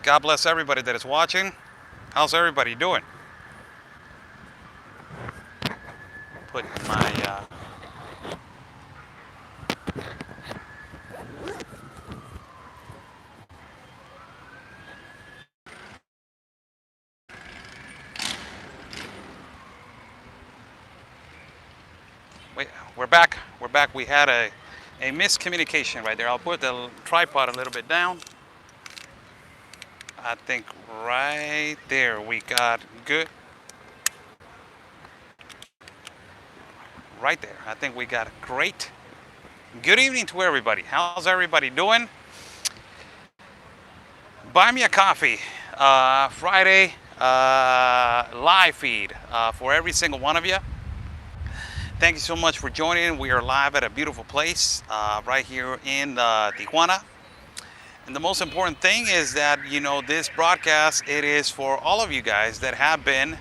God bless everybody that is watching. How's everybody doing? Put my wait. We're back. We're back. We had a miscommunication right there. I'll put the tripod a little bit down. I think right there we got good. Right there. I think we got great. Good evening to everybody. How's everybody doing? Buy me a coffee. Friday live feed for every single one of you. Thank you so much for joining. We are live at a beautiful place right here in Tijuana. And the most important thing is that, this broadcast, it is for all of you guys that have been,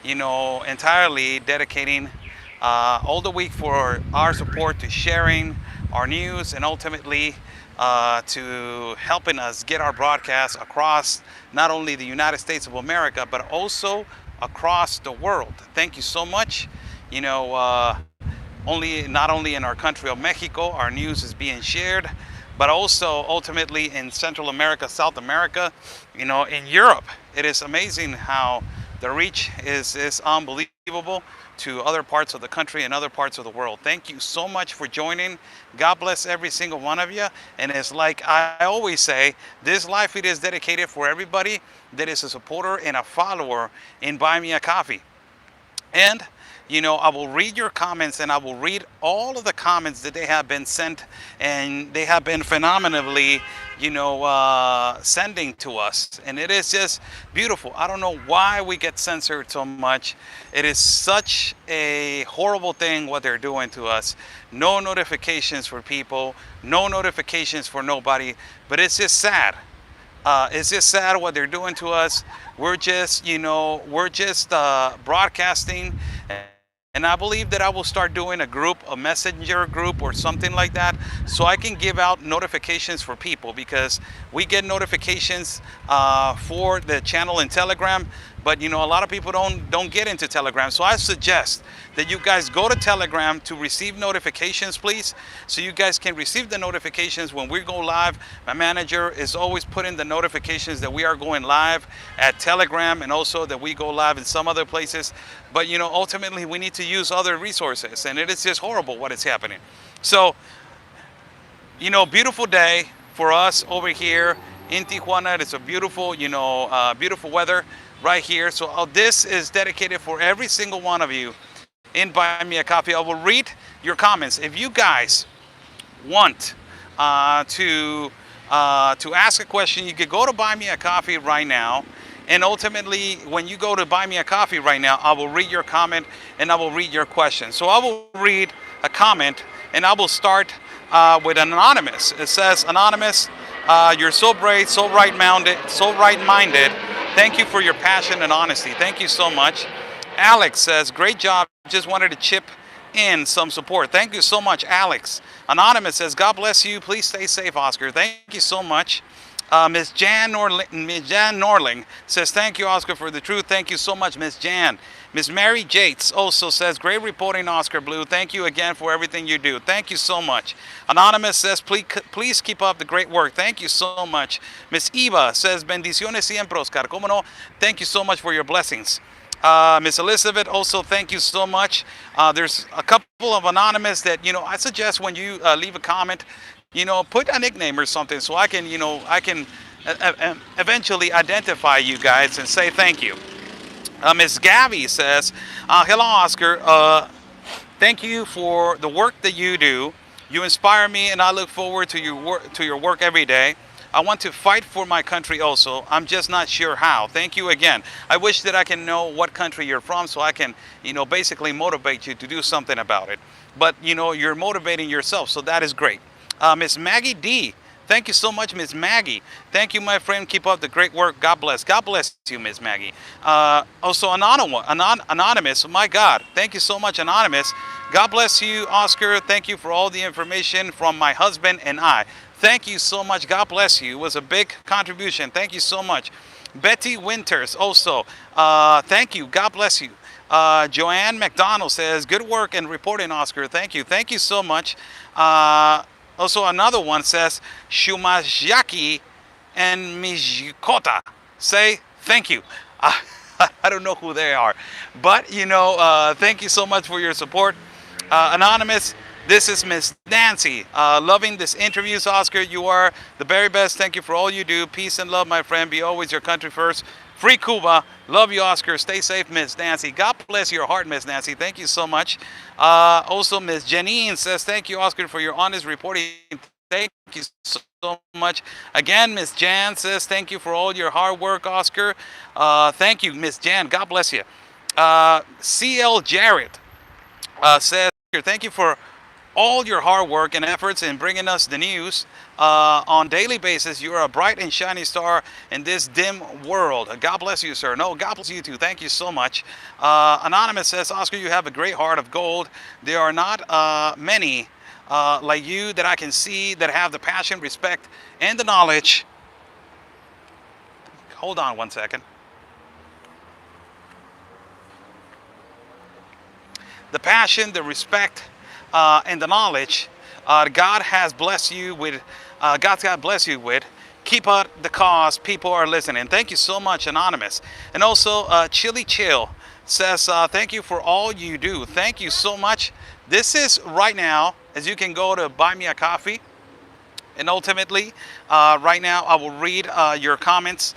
entirely dedicating all the week for our support to sharing our news and ultimately to helping us get our broadcast across not only the United States of America, but also across the world. Thank you so much. Not only in our country of Mexico, our news is being shared, but also ultimately in Central America, South America, in Europe. It is amazing how the reach is unbelievable to other parts of the country and other parts of the world. Thank you so much for joining. God bless every single one of you. And it's like I always say, this live feed is dedicated for everybody that is a supporter and a follower in Buy Me a Coffee. And I will read your comments, and I will read all of the comments that they have been sent, and they have been phenomenally, sending to us. And it is just beautiful. I don't know why we get censored so much. It is such a horrible thing what they're doing to us. No notifications for people, no notifications for nobody, but it's just sad. It's just sad what they're doing to us. We're just, broadcasting. And I believe that I will start doing a messenger group or something like that, so I can give out notifications for people, because we get notifications for the channel in Telegram, but a lot of people don't get into Telegram. So I suggest that you guys go to Telegram to receive notifications, please, so you guys can receive the notifications when we go live. My manager is always putting the notifications that we are going live at Telegram, and also that we go live in some other places. But ultimately we need to use other resources, and it is just horrible what is happening. So beautiful day for us over here in Tijuana. It's a beautiful beautiful weather right here. So this is dedicated for every single one of you in Buy Me a Coffee. I will read your comments. If you guys want to ask a question, you could go to Buy Me a Coffee right now. And ultimately, when you go to Buy Me a Coffee right now, I will read your comment and I will read your question. So I will read a comment, and I will start with Anonymous. It says, Anonymous, you're so brave, so right-minded. Thank you for your passion and honesty. Thank you so much. Alex says, great job. Just wanted to chip in some support. Thank you so much, Alex. Anonymous says, God bless you. Please stay safe, Oscar. Thank you so much. Ms. Jan Norling says, thank you, Oscar, for the truth. Thank you so much, Ms. Jan. Ms. Mary Jates also says, great reporting, Oscar Blue. Thank you again for everything you do. Thank you so much. Anonymous says, please keep up the great work. Thank you so much. Ms. Eva says, bendiciones siempre, Oscar. Como no? Thank you so much for your blessings. Ms. Elizabeth, also thank you so much. There's a couple of anonymous that, I suggest when you leave a comment, put a nickname or something, so I can, eventually identify you guys and say thank you. Ms. Gabby says, hello, Oscar. Thank you for the work that you do. You inspire me, and I look forward to your work every day. I want to fight for my country also. I'm just not sure how. Thank you again. I wish that I can know what country you're from, so I can, basically motivate you to do something about it. But, you're motivating yourself, so that is great. Miss Maggie D. Thank you so much, Miss Maggie. Thank you, my friend. Keep up the great work. God bless. God bless you, Miss Maggie. Also, Anonymous. My God. Thank you so much, Anonymous. God bless you, Oscar. Thank you for all the information from my husband and I. Thank you so much. God bless you. It was a big contribution. Thank you so much. Betty Winters also. Thank you. God bless you. Joanne McDonald says, good work and reporting, Oscar. Thank you. Thank you so much. Also, another one says, Shumajaki and Mijikota say thank you. I don't know who they are, but thank you so much for your support. Anonymous, this is Miss Nancy. Loving this interviews, Oscar. You are the very best. Thank you for all you do. Peace and love, my friend. Be always your country first. Free Cuba. Love you, Oscar. Stay safe, Miss Nancy. God bless your heart, Miss Nancy. Thank you so much. Also, Miss Janine says, thank you, Oscar, for your honest reporting. Thank you so much. Again, Miss Jan says, thank you for all your hard work, Oscar. Thank you, Miss Jan. God bless you. CL Jarrett says, thank you for all your hard work and efforts in bringing us the news on daily basis. You are a bright and shining star in this dim world. God bless you, sir. No, God bless you too. Thank you so much. Anonymous says, Oscar, you have a great heart of gold. There are not many like you that I can see that have the passion, respect, and the knowledge. Hold on one second. The passion, the respect, and the knowledge God has blessed you with. God's God bless you with. Keep up the cause. People are listening. Thank you so much, Anonymous. And also, Chili Chill says, thank you for all you do. Thank you so much. This is right now, as you can go to buy me a coffee. And ultimately, right now, I will read your comments.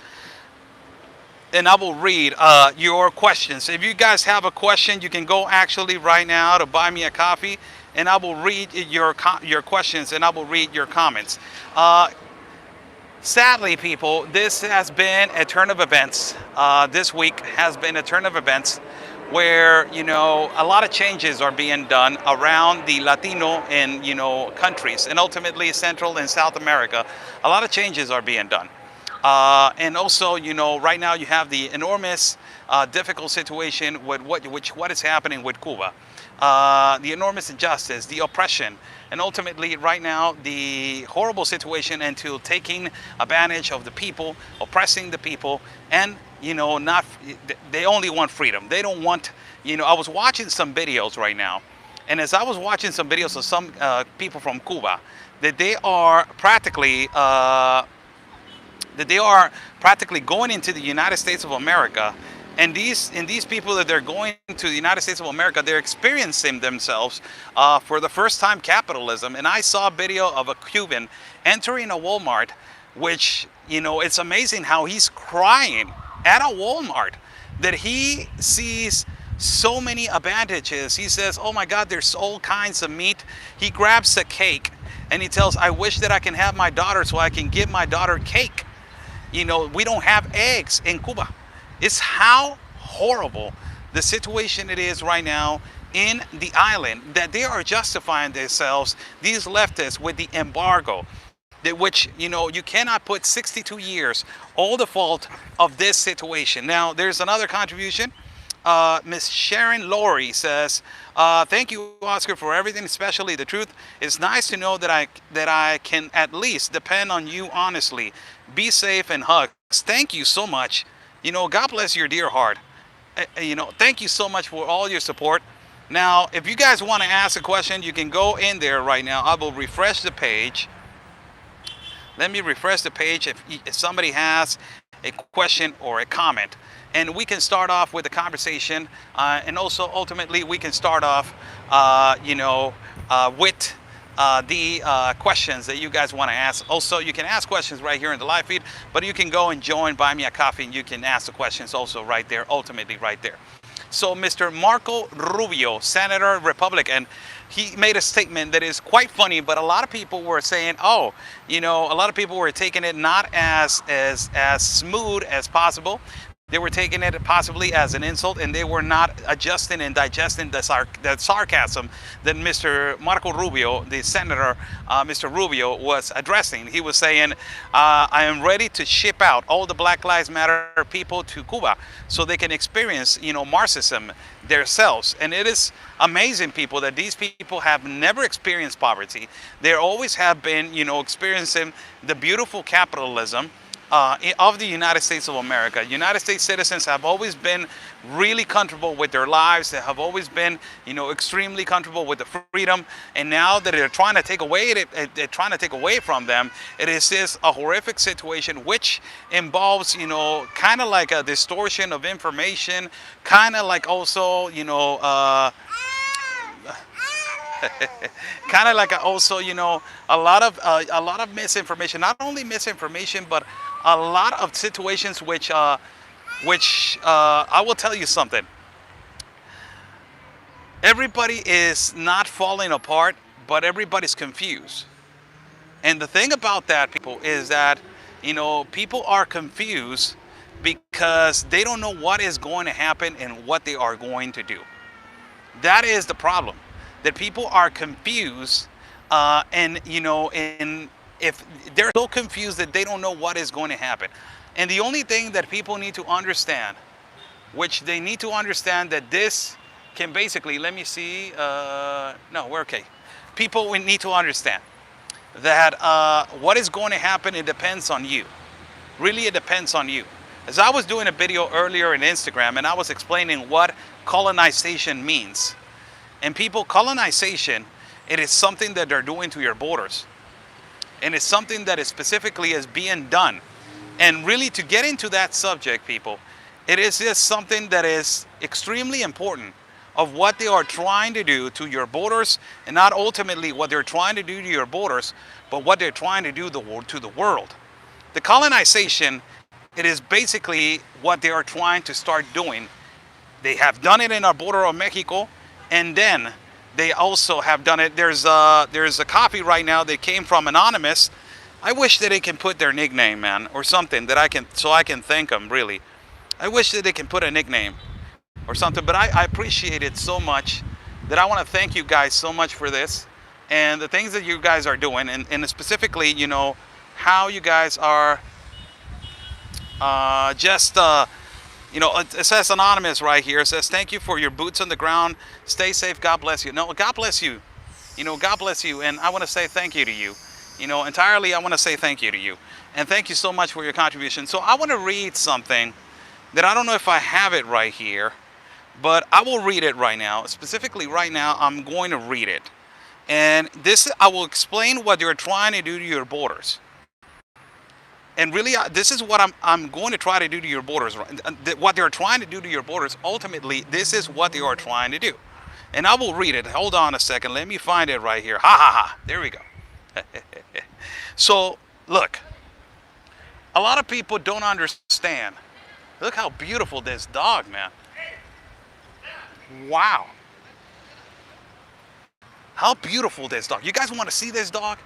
And I will read your questions. If you guys have a question, you can go actually right now to buy me a coffee, and I will read your questions, and I will read your comments. Sadly, people, this has been a turn of events. This week has been a turn of events where, a lot of changes are being done around the Latino and, countries, and ultimately Central and South America. A lot of changes are being done. And also, right now you have the enormous difficult situation with what is happening with Cuba. The enormous injustice, the oppression, and ultimately right now the horrible situation into taking advantage of the people, oppressing the people, and they only want freedom. They don't want, I was watching some videos right now, and as I was watching some videos of some people from Cuba, that they are practically going into the United States of America, and these people that they're going to the United States of America, they're experiencing themselves for the first time capitalism. And I saw a video of a Cuban entering a Walmart, which it's amazing how he's crying at a Walmart that he sees so many advantages. He says, oh my God, there's all kinds of meat. He grabs a cake and he tells, I wish that I can have my daughter so I can give my daughter cake. We don't have eggs in Cuba. It's how horrible the situation it is right now in the island that they are justifying themselves, these leftists, with the embargo, which, you cannot put 62 years, all the fault of this situation. Now, there's another contribution. Miss Sharon Laurie says, thank you, Oscar, for everything, especially the truth. It's nice to know that I can at least depend on you honestly. Be safe and hugs. Thank you so much. God bless your dear heart. Thank you so much for all your support. Now, if you guys want to ask a question, you can go in there right now. I will refresh the page. Let me refresh the page if somebody has a question or a comment. And we can start off with the conversation. And also, ultimately, we can start off, with the questions that you guys want to ask. Also, you can ask questions right here in the live feed, but you can go and join Buy Me a Coffee, and you can ask the questions also right there, ultimately right there. So Mr. Marco Rubio, Senator, Republican, he made a statement that is quite funny, but a lot of people were saying, a lot of people were taking it not as smooth as possible. They were taking it possibly as an insult, and they were not adjusting and digesting the sarcasm that Mr. Marco Rubio, the senator, Mr. Rubio, was addressing. He was saying, I am ready to ship out all the Black Lives Matter people to Cuba so they can experience, Marxism themselves. And it is amazing, people, that these people have never experienced poverty. They always have been, experiencing the beautiful capitalism of the United States of America. United States citizens have always been really comfortable with their lives. They have always been, extremely comfortable with the freedom. And now that they're trying to take away from them, it is this a horrific situation which involves, kind of like a distortion of information, kind of like also, kind of like also, a lot of misinformation. Not only misinformation, but a lot of situations which I will tell you something. Everybody is not falling apart, but everybody's confused. And the thing about that, people, is that, people are confused because they don't know what is going to happen and what they are going to do. That is the problem. That people are confused, and if they're so confused that they don't know what is going to happen. And the only thing that people need to understand, which they need to understand, that this can basically, let me see, no, we're okay. People need to understand that what is going to happen, it depends on you. Really, it depends on you. As I was doing a video earlier in Instagram, and I was explaining what colonization means. And people, colonization, it is something that they're doing to your borders. And it's something that is specifically is being done. And really, to get into that subject, people, it is just something that is extremely important of what they are trying to do to your borders, and not ultimately what they're trying to do to your borders, but what they're trying to do to the world. The colonization, it is basically what they are trying to start doing. They have done it in our border of Mexico, and then they also have done it. There's a copy right now that came from Anonymous. I wish that they can put their nickname, man, or something that I can thank them, really. I wish that they can put a nickname or something, but I appreciate it so much that I want to thank you guys so much for this and the things that you guys are doing, and specifically, how you guys are it says Anonymous right here. It says, thank you for your boots on the ground. Stay safe. God bless you. No, God bless you. God bless you. And I want to say thank you to you. Entirely, I want to say thank you to you. And thank you so much for your contribution. So I want to read something that I don't know if I have it right here, but I will read it right now. Specifically right now, I'm going to read it. And I will explain what they're trying to do to your borders. And really, this is what I'm going to try to do to your borders. What they're trying to do to your borders, ultimately, this is what they are trying to do. And I will read it. Hold on a second. Let me find it right here. Ha, ha, ha. There we go. So, look. A lot of people don't understand. Look how beautiful this dog, man. Wow. How beautiful this dog. You guys want to see this dog?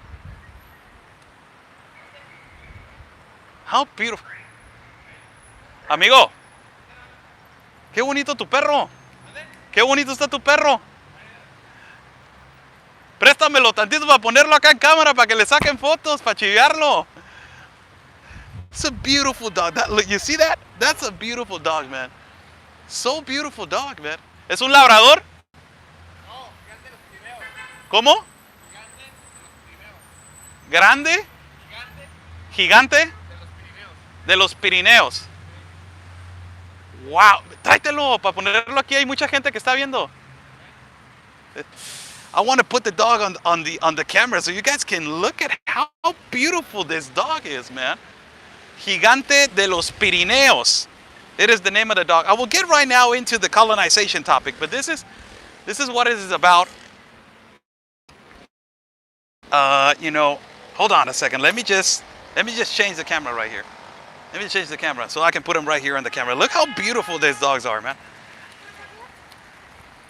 How beautiful. Amigo, qué bonito tu perro. Qué bonito está tu perro. Préstamelo tantito para ponerlo acá en cámara para que le saquen fotos, para chiviarlo. It's a beautiful dog. Look, you see that? That's a beautiful dog, man. So beautiful dog, man. ¿Es un labrador? No, gigante de los Pirineos. ¿Cómo? Gigante de los Pirineos. ¿Grande? ¿Gigante? De los Pirineos. De los Pirineos. Wow, tráetelo para ponerlo aquí. Hay mucha gente que está viendo. I want to put the dog on the camera so you guys can look at how beautiful this dog is, man. Gigante de los Pirineos. It is the name of the dog. I will get right now into the colonization topic, but this is what it is about. Hold on a second. Let me just change the camera right here. Let me change the camera so I can put them right here on the camera. Look how beautiful these dogs are, man.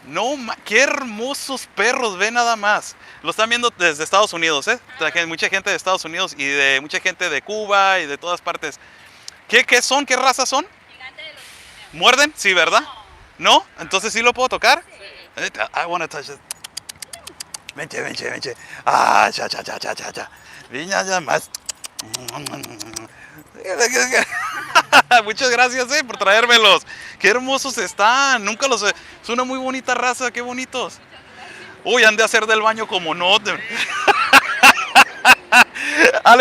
No, qué hermosos perros, ve nada más. Lo están viendo desde Estados Unidos, ¿eh? Mucha gente de Estados Unidos y de mucha gente de Cuba y de todas partes. ¿Qué son? ¿Qué razas son? Gigante de los ¿Muerden? Sí, ¿verdad? ¿No? Entonces sí lo puedo tocar. I want to touch it. Venche, venche, venche. Ah, cha, cha, cha, cha, cha, cha. Viña ya más. Muchas gracias, por traérmelos. Qué hermosos están. Nunca los he... Es una muy bonita raza, qué bonitos. Uy, han de hacer del baño como no. Dale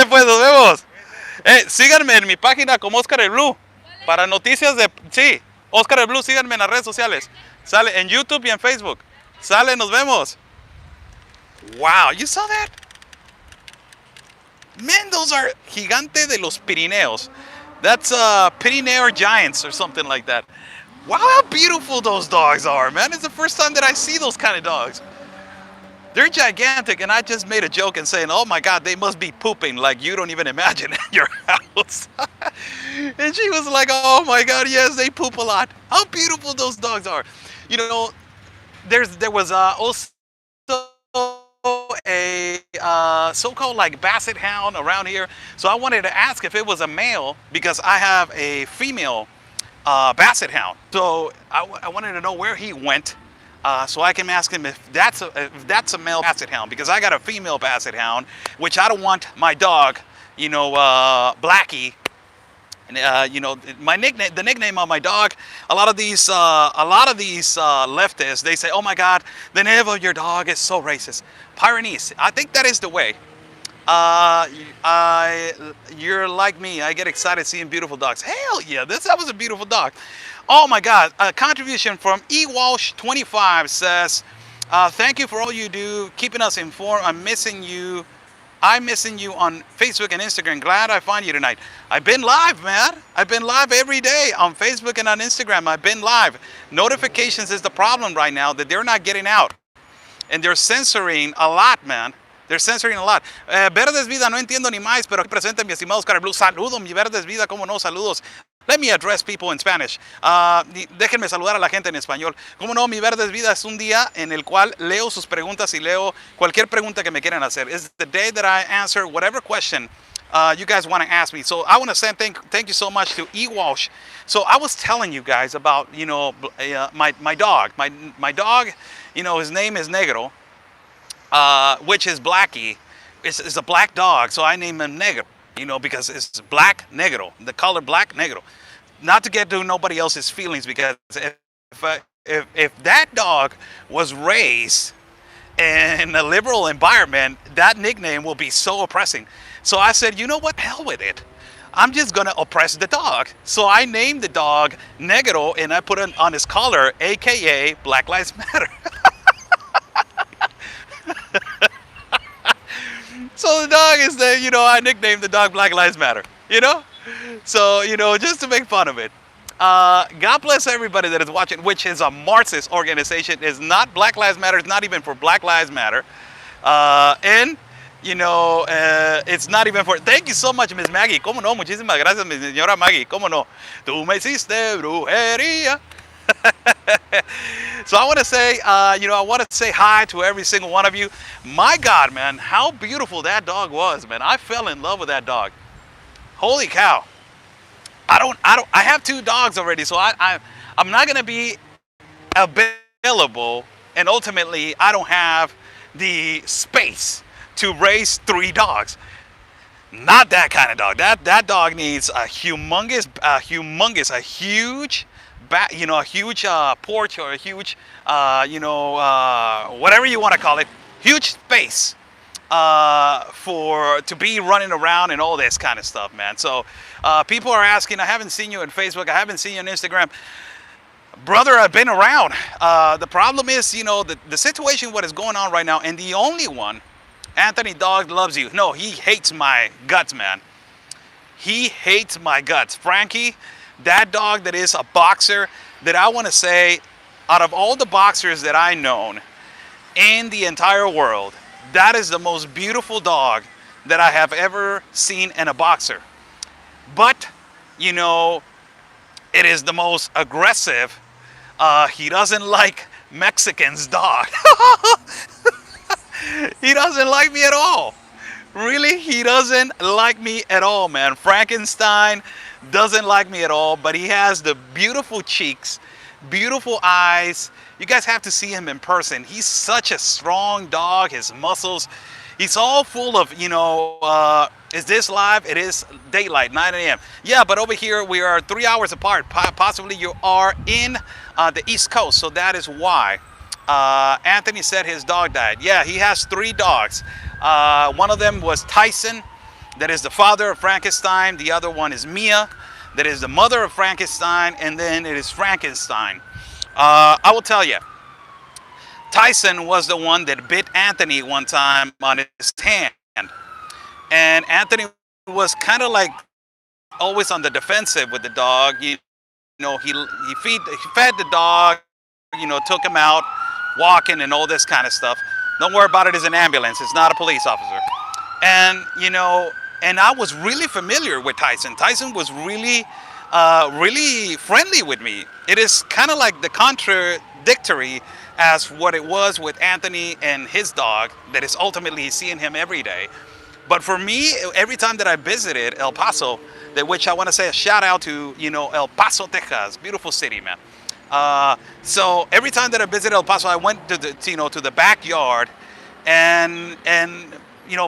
pues, nos vemos. Síganme en mi página como Oscar el Blue. Para noticias de... Sí, Oscar el Blue, síganme en las redes sociales. Sale en YouTube y en Facebook. Sale, nos vemos. Wow, you saw that? Man, those are Gigante de los Pirineos. That's Pirineo Giants or something like that. Wow, how beautiful those dogs are, man. It's the first time that I see those kind of dogs. They're gigantic, and I just made a joke and saying, oh my God, they must be pooping like you don't even imagine in your house. And she was like, oh my God, yes, they poop a lot. How beautiful those dogs are. You know, there was also a so-called like basset hound around here. So I wanted to ask if it was a male because I have a female basset hound. So I wanted to know where he went. So I can ask him if that's a male basset hound because I got a female basset hound, which I don't want my dog, you know, Blackie. And, you know, the nickname of my dog. A lot of these leftists, they say, "Oh my God, the name of your dog is so racist." Pyrenees. I think that is the way. You're like me. I get excited seeing beautiful dogs. Hell yeah, that was a beautiful dog. Oh my God, a contribution from eWalsh25 says, thank you for all you do, keeping us informed. I'm missing you on Facebook and Instagram. Glad I find you tonight. I've been live, man. I've been live every day on Facebook and on Instagram. I've been live. Notifications is the problem right now, that they're not getting out. And they're censoring a lot, man. They're censoring a lot. Verdes Vida, no entiendo ni más, pero aquí presente mi estimado Oscar Blue. Saludos, mi Verdes Vida, cómo no, saludos. Let me address people in Spanish. Déjenme saludar a la gente en español. Cómo no, mi Verdes Vida es un día en el cual leo sus preguntas y leo cualquier pregunta que me quieran hacer. It's the day that I answer whatever question you guys want to ask me. So I want to say thank you so much to eWalsh. So I was telling you guys about, you know, my dog. My dog, you know, his name is Negro. Which is Blackie. It's a black dog, so I name him Negro, you know, because it's black negro, the color black negro. Not to get to nobody else's feelings, because if that dog was raised in a liberal environment, that nickname will be so oppressing. So I said, you know what, hell with it. I'm just gonna oppress the dog. So I named the dog Negro, and I put it on his collar, AKA Black Lives Matter. So the dog is you know, I nicknamed the dog Black Lives Matter, you know? So, you know, just to make fun of it. God bless everybody that is watching, which is a Marxist organization. It's not Black Lives Matter. It's not even for Black Lives Matter. And, you know, it's not even for... Thank you so much, Miss Maggie. ¿Cómo no? Muchísimas gracias, mi señora Maggie. ¿Cómo no? Tú me hiciste brujería. So I want to say, you know, I want to say hi to every single one of you. My God, man, how beautiful that dog was, man. I fell in love with that dog. Holy cow. I have 2 dogs already, so I'm not going to be available, and ultimately I don't have the space to raise 3 dogs. Not that kind of dog. That dog needs a huge, you know, a huge porch, or a huge, you know, whatever you want to call it, huge space to be running around and all this kind of stuff, man. So people are asking, I haven't seen you on Facebook, I haven't seen you on Instagram. Brother, I've been around. The problem is, you know, the situation, what is going on right now, and the only one, Anthony Dog loves you. No, he hates my guts, man. He hates my guts. Frankie, that dog that is a boxer, that I want to say, out of all the boxers that I known in the entire world, that is the most beautiful dog that I have ever seen in a boxer. But, you know, it is the most aggressive. He doesn't like Mexicans dog. He doesn't like me at all. Really, he doesn't like me at all, man. Frankenstein doesn't like me at all, but he has the beautiful cheeks, beautiful eyes. You guys have to see him in person. He's such a strong dog, his muscles. He's all full of, is this live? It is daylight, 9 a.m. Yeah, but over here we are 3 hours apart. Possibly you are in the East Coast, so that is why. Anthony said his dog died. Yeah, he has 3 dogs. One of them was Tyson, that is the father of Frankenstein. The other one is Mia, that is the mother of Frankenstein. And then it is Frankenstein. I will tell you, Tyson was the one that bit Anthony one time on his hand. And Anthony was kind of like always on the defensive with the dog. He fed the dog, took him out walking and all this kind of stuff. Don't worry about it, it's an ambulance, it's not a police officer. And and I was really familiar with Tyson. Tyson was really really friendly with me. It is kind of like the contradictory as what it was with Anthony and his dog, that is ultimately seeing him every day. But for me, every time that I visited El Paso, which I want to say a shout out to, El Paso, Texas, beautiful city, man. So every time that I visited El Paso, I went to the backyard, and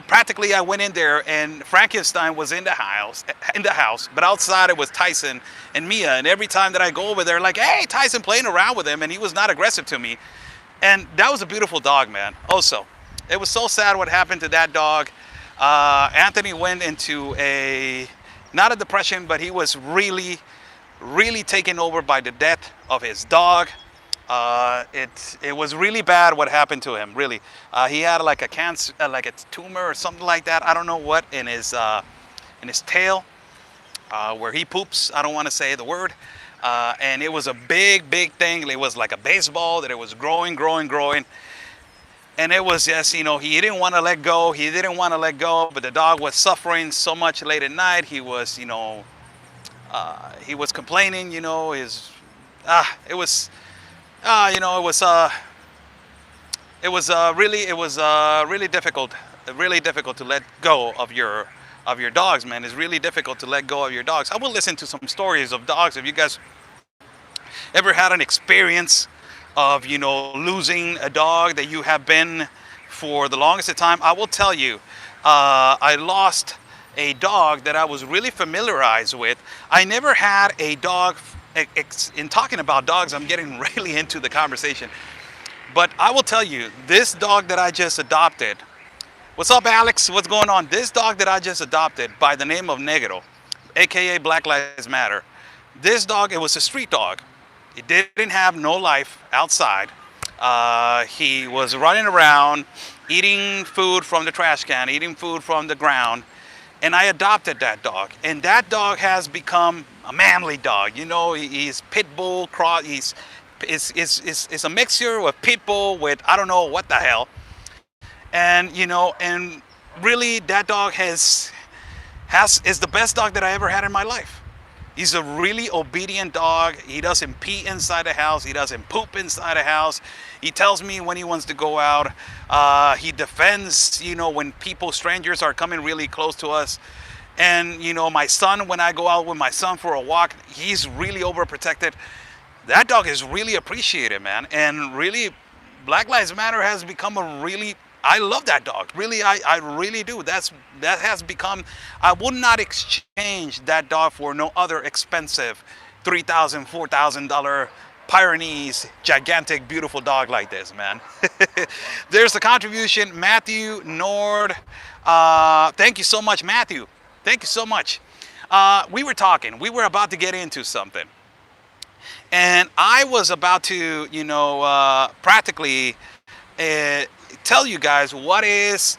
practically I went in there, and Frankenstein was in the house, but outside it was Tyson and Mia. And every time that I go over there, like, hey, Tyson, playing around with him, and he was not aggressive to me. And that was a beautiful dog, man. Also, it was so sad what happened to that dog. Anthony went into not a depression, but he was really, really taken over by the death of his dog. It was really bad what happened to him, really. He had like a cancer, like a tumor or something like that. I don't know what, in his tail, where he poops. I don't want to say the word. And it was a big, big thing. It was like a baseball that it was growing. And it was just, he didn't want to let go. He didn't want to let go, but the dog was suffering so much late at night. He was, he was complaining, it was really difficult to let go of your dogs, man. It's really difficult to let go of your dogs. I will listen to some stories of dogs. If you guys ever had an experience of losing a dog that you have been for the longest of time, I will tell you, I lost a dog that I was really familiarized with. I never had a dog. In talking about dogs, I'm getting really into the conversation. But I will tell you, this dog that I just adopted, what's up, Alex? What's going on? This dog that I just adopted by the name of Negro, aka Black Lives Matter. This dog, it was a street dog. It didn't have no life outside. He was running around, eating food from the trash can, eating food from the ground. And I adopted that dog. And that dog has become a manly dog. He's pit bull, it's a mixture of pit bull with I don't know what the hell. And and really that dog is the best dog that I ever had in my life. He's a really obedient dog. He doesn't pee inside the house. He doesn't poop inside the house. He tells me when he wants to go out. He defends, when strangers are coming really close to us. And, my son, when I go out with my son for a walk, he's really overprotected. That dog is really appreciated, man. And really, Black Lives Matter has become I love that dog. Really, I really do. That has become, I would not exchange that dog for no other expensive $3,000, $4,000 Pyrenees, gigantic, beautiful dog like this, man. There's a contribution, Matthew Nord. Thank you so much, Matthew. Thank you so much. We were about to get into something. And I was about to, practically tell you guys what is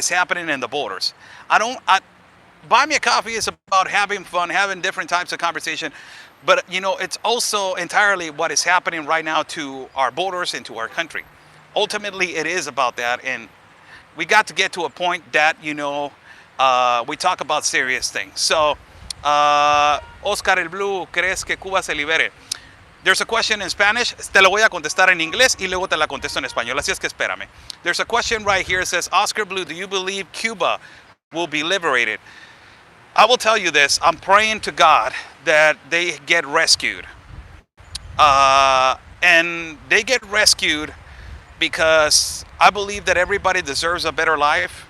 happening in the borders. Buy Me a Coffee is about having fun, having different types of conversation, but it's also entirely what is happening right now to our borders and to our country. Ultimately, it is about that, and we got to get to a point that we talk about serious things. So, Oscar el Blue, ¿crees que Cuba se libere? There's a question in Spanish. Te lo voy a contestar en inglés y luego te la contesto en español. Así es que espérame. There's a question right here. It says, Oscar Blue, do you believe Cuba will be liberated. I will tell you this, I'm praying to God that they get rescued. And they get rescued because I believe that everybody deserves a better life.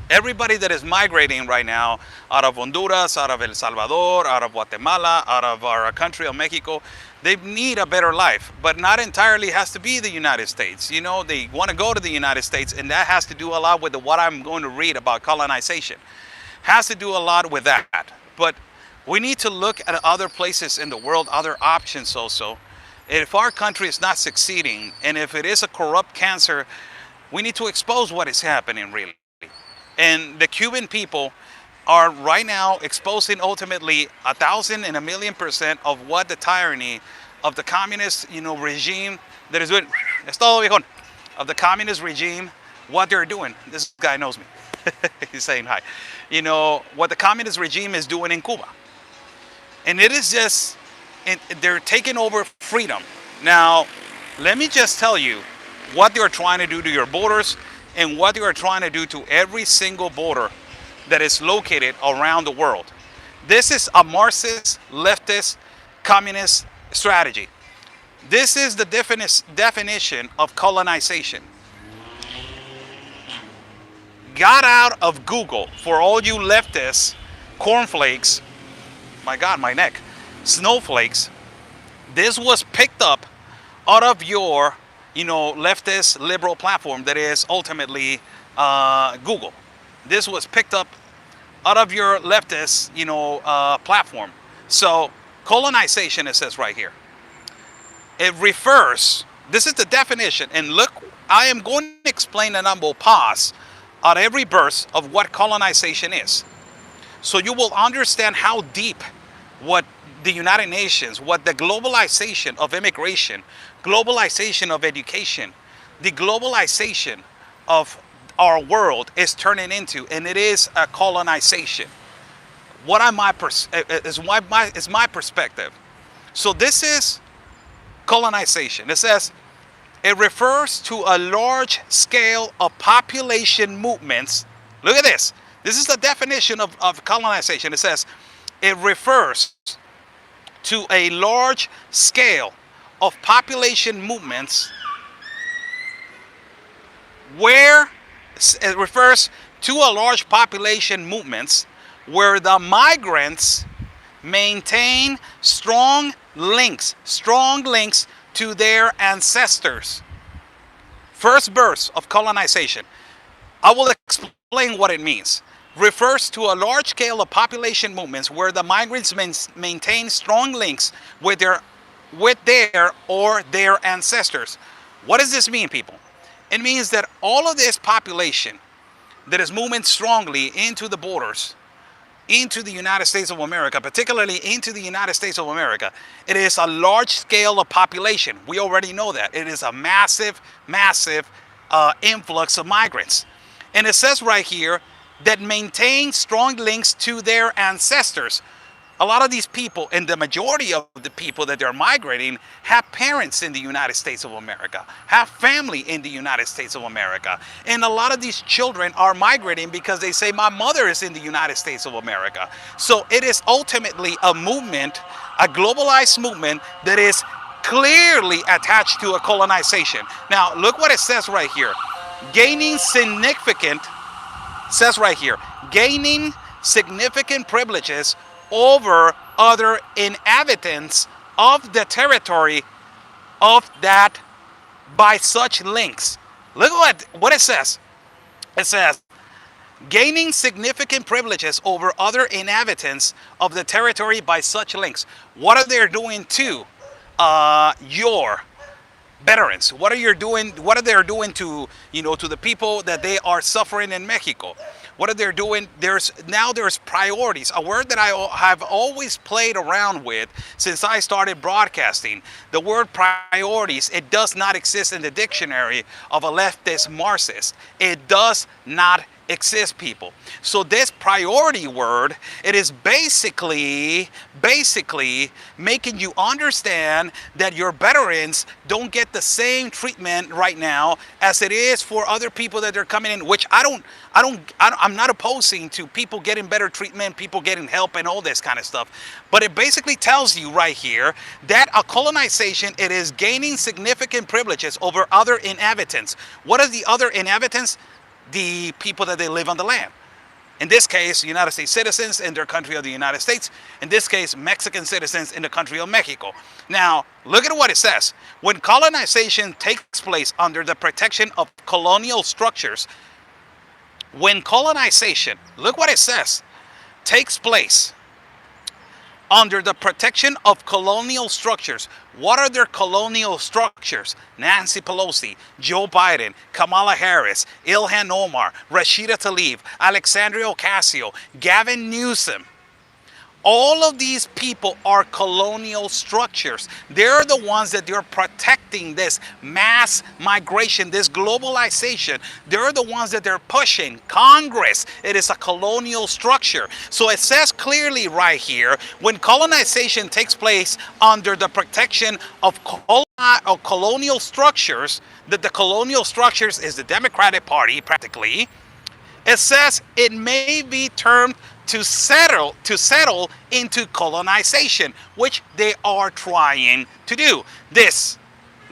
Everybody that is migrating right now out of Honduras, out of El Salvador, out of Guatemala, out of our country of Mexico, they need a better life, but not entirely has to be the United States. You know, they want to go to the United States, and that has to do a lot with what I'm going to read about colonization. Has to do a lot with that. But we need to look at other places in the world, other options also. If our country is not succeeding, and if it is a corrupt cancer, we need to expose what is happening really. And the Cuban people are right now exposing ultimately 1,000 and 1,000,000% of what the tyranny of the communist, regime that is doing. Es todo, viejón. Of the communist regime, what they're doing. This guy knows me. He's saying hi. You know what the communist regime is doing in Cuba, and it is just, they're taking over freedom. Now, let me just tell you what they're trying to do to your borders, and what they are trying to do to every single border that is located around the world. This is a Marxist, leftist, communist strategy. This is the definition of colonization. Got out of Google for all you leftists, cornflakes, my God, my neck, snowflakes. This was picked up out of your leftist liberal platform that is ultimately Google. This was picked up out of your leftist, platform. So colonization, it says right here. It refers, this is the definition, and look, I am going to explain, and I will pause at every verse of what colonization is. So you will understand how deep what the United Nations, what the globalization of immigration, globalization of education, the globalization of our world is turning into, and it is a colonization. What is my perspective. So this is colonization. It says it refers to a large scale of population movements. Look at this. This is the definition of colonization. It says it refers to a large scale of population movements where it refers to a large population movements where the migrants maintain strong links to their ancestors. First verse of colonization. I will explain what it means. Refers to a large scale of population movements where the migrants maintain strong links with their or their ancestors. What does this mean, people? It means that all of this population that is moving strongly into the borders, into the United States of America, particularly into the United States of America, it is a large scale of population. We already know that. It is a massive influx of migrants. And it says right here that maintain strong links to their ancestors. A lot of these people, and the majority of the people that they're migrating, have parents in the United States of America, have family in the United States of America. And a lot of these children are migrating because they say, my mother is in the United States of America. So it is ultimately a movement, a globalized movement that is clearly attached to a colonization. Now, look what it says right here. Gaining significant privileges over other inhabitants of the territory of that by such links. Look at what it says. It says, gaining significant privileges over other inhabitants of the territory by such links. What are they doing to your veterans? What are they doing to, to the people that they are suffering in Mexico? What are they doing? There's priorities, a word that I have always played around with since I started broadcasting. The word priorities, it does not exist in the dictionary of a leftist Marxist. It does not exist, people. So this priority word, it is basically making you understand that your veterans don't get the same treatment right now as it is for other people that are coming in, which I'm not opposing to people getting better treatment, people getting help and all this kind of stuff. But it basically tells you right here that a colonization, it is gaining significant privileges over other inhabitants. What are the other inhabitants? The people that they live on the land. In this case, United States citizens in their country of the United States. In this case, Mexican citizens in the country of Mexico. Now, look at what it says. When colonization takes place under the protection of colonial structures, when colonization, look what it says, takes place under the protection of colonial structures. What are their colonial structures? Nancy Pelosi, Joe Biden, Kamala Harris, Ilhan Omar, Rashida Tlaib, Alexandria Ocasio, Gavin Newsom. All of these people are colonial structures. They're the ones that they're protecting this mass migration, this globalization. They're the ones that they're pushing. Congress, it is a colonial structure. So it says clearly right here, when colonization takes place under the protection of colonial structures, that the colonial structures is the Democratic Party practically, it says it may be termed to settle into colonization, which they are trying to do. This,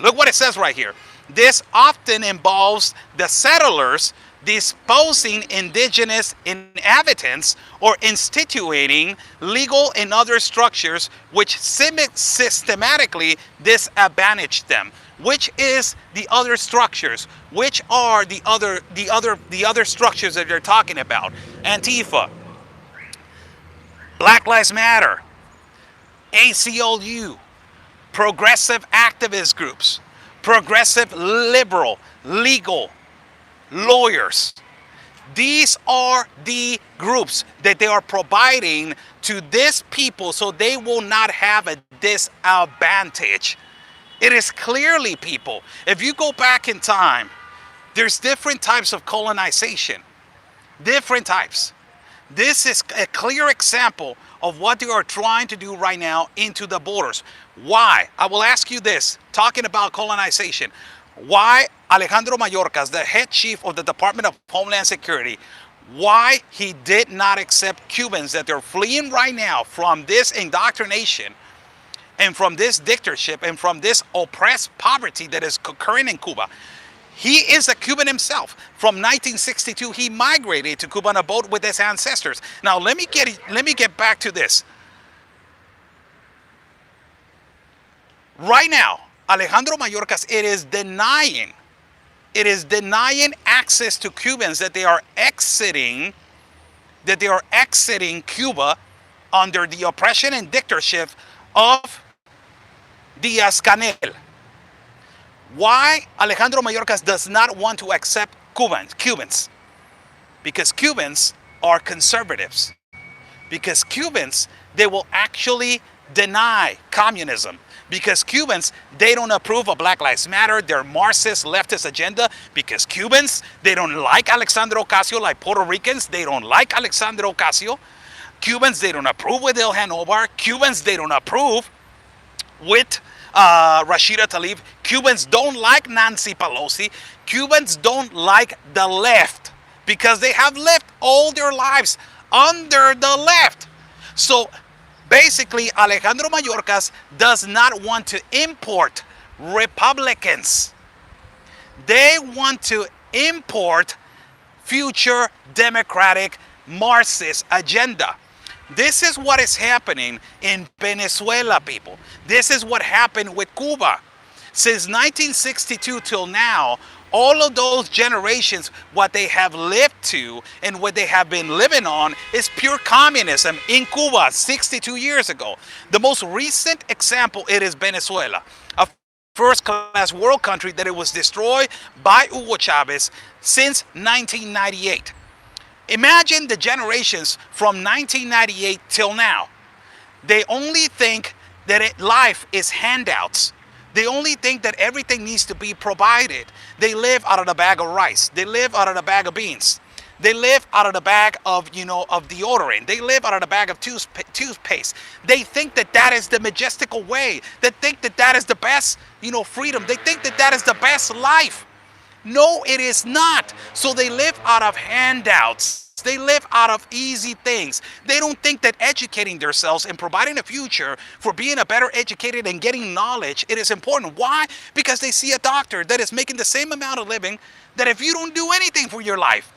look what it says right here. This often involves the settlers disposing indigenous inhabitants or instituting legal and other structures which systematically disadvantage them. Which is the other structures? Which are the other structures that you're talking about? Antifa, Black Lives Matter, ACLU, progressive activist groups, progressive liberal, legal, lawyers. These are the groups that they are providing to these people so they will not have a disadvantage. It is clearly, people, if you go back in time, there's different types of colonization. Different types. This is a clear example of what they are trying to do right now into the borders. Why? I will ask you this, talking about colonization. Why Alejandro Mayorkas, the head chief of the Department of Homeland Security, why he did not accept Cubans that they're fleeing right now from this indoctrination and from this dictatorship and from this oppressed poverty that is occurring in Cuba. He is a Cuban himself. From 1962, he migrated to Cuba on a boat with his ancestors. Now, let me get back to this. Right now, Alejandro Mayorkas, it is denying access to Cubans that they are exiting Cuba under the oppression and dictatorship of Diaz-Canel. Why Alejandro Mayorkas does not want to accept Cubans? Because Cubans are conservatives. Because Cubans, they will actually deny communism. Because Cubans, they don't approve of Black Lives Matter, their Marxist leftist agenda. Because Cubans, they don't like Alexandria Ocasio like Puerto Ricans. They don't like Alexandria Ocasio. Cubans, they don't approve with Ilhan Omar. Cubans, they don't approve with Rashida Tlaib. Cubans don't like Nancy Pelosi. Cubans don't like the left because they have lived all their lives under the left. So basically, Alejandro Mayorkas does not want to import Republicans. They want to import future Democratic Marxist agenda. This is what is happening in Venezuela, people. This is what happened with Cuba. Since 1962 till now, all of those generations, what they have lived to and what they have been living on is pure communism in Cuba 62 years ago. The most recent example, it is Venezuela, a first-class world country that it was destroyed by Hugo Chavez since 1998. Imagine the generations from 1998 till now. They only think that life is handouts. They only think that everything needs to be provided. They live out of a bag of rice. They live out of a bag of beans. They live out of the bag of, of deodorant. They live out of the bag of toothpaste. They think that that is the majestical way. They think that that is the best, freedom. They think that that is the best life. No, it is not. So they live out of handouts. They live out of easy things. They don't think that educating themselves and providing a future for being a better educated and getting knowledge, it is important. Why? Because they see a doctor that is making the same amount of living that if you don't do anything for your life.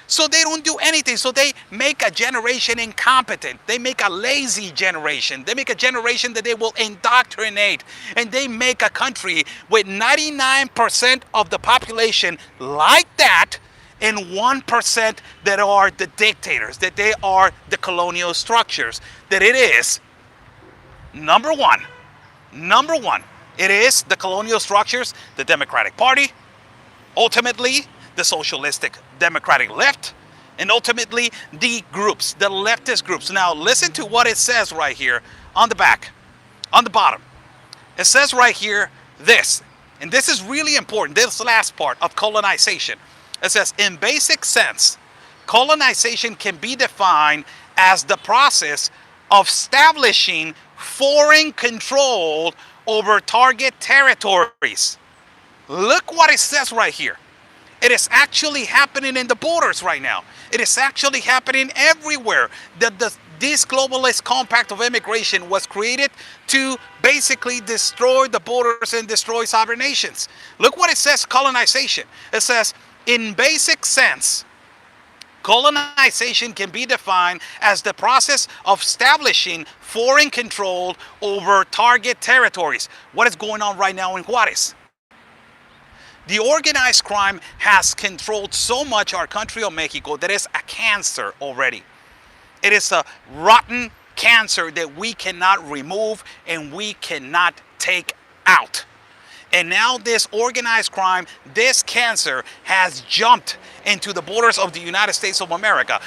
So they don't do anything. So they make a generation incompetent. They make a lazy generation. They make a generation that they will indoctrinate. And they make a country with 99% of the population like that, and 1% that are the dictators, that they are the colonial structures. That it is, number one, it is the colonial structures, the Democratic Party, ultimately the socialistic democratic left, and ultimately the groups, the leftist groups. Now listen to what it says right here on the back, on the bottom. It says right here this, and this is really important, this last part of colonization. It says, in basic sense, colonization can be defined as the process of establishing foreign control over target territories. Look what it says right here. It is actually happening in the borders right now. It is actually happening everywhere. This globalist compact of immigration was created to basically destroy the borders and destroy sovereign nations. Look what it says, colonization. It says, in basic sense, colonization can be defined as the process of establishing foreign control over target territories. What is going on right now in Juarez? The organized crime has controlled so much our country of Mexico that it's a cancer already. It is a rotten cancer that we cannot remove and we cannot take out. And now this organized crime, this cancer has jumped into the borders of the United States of America.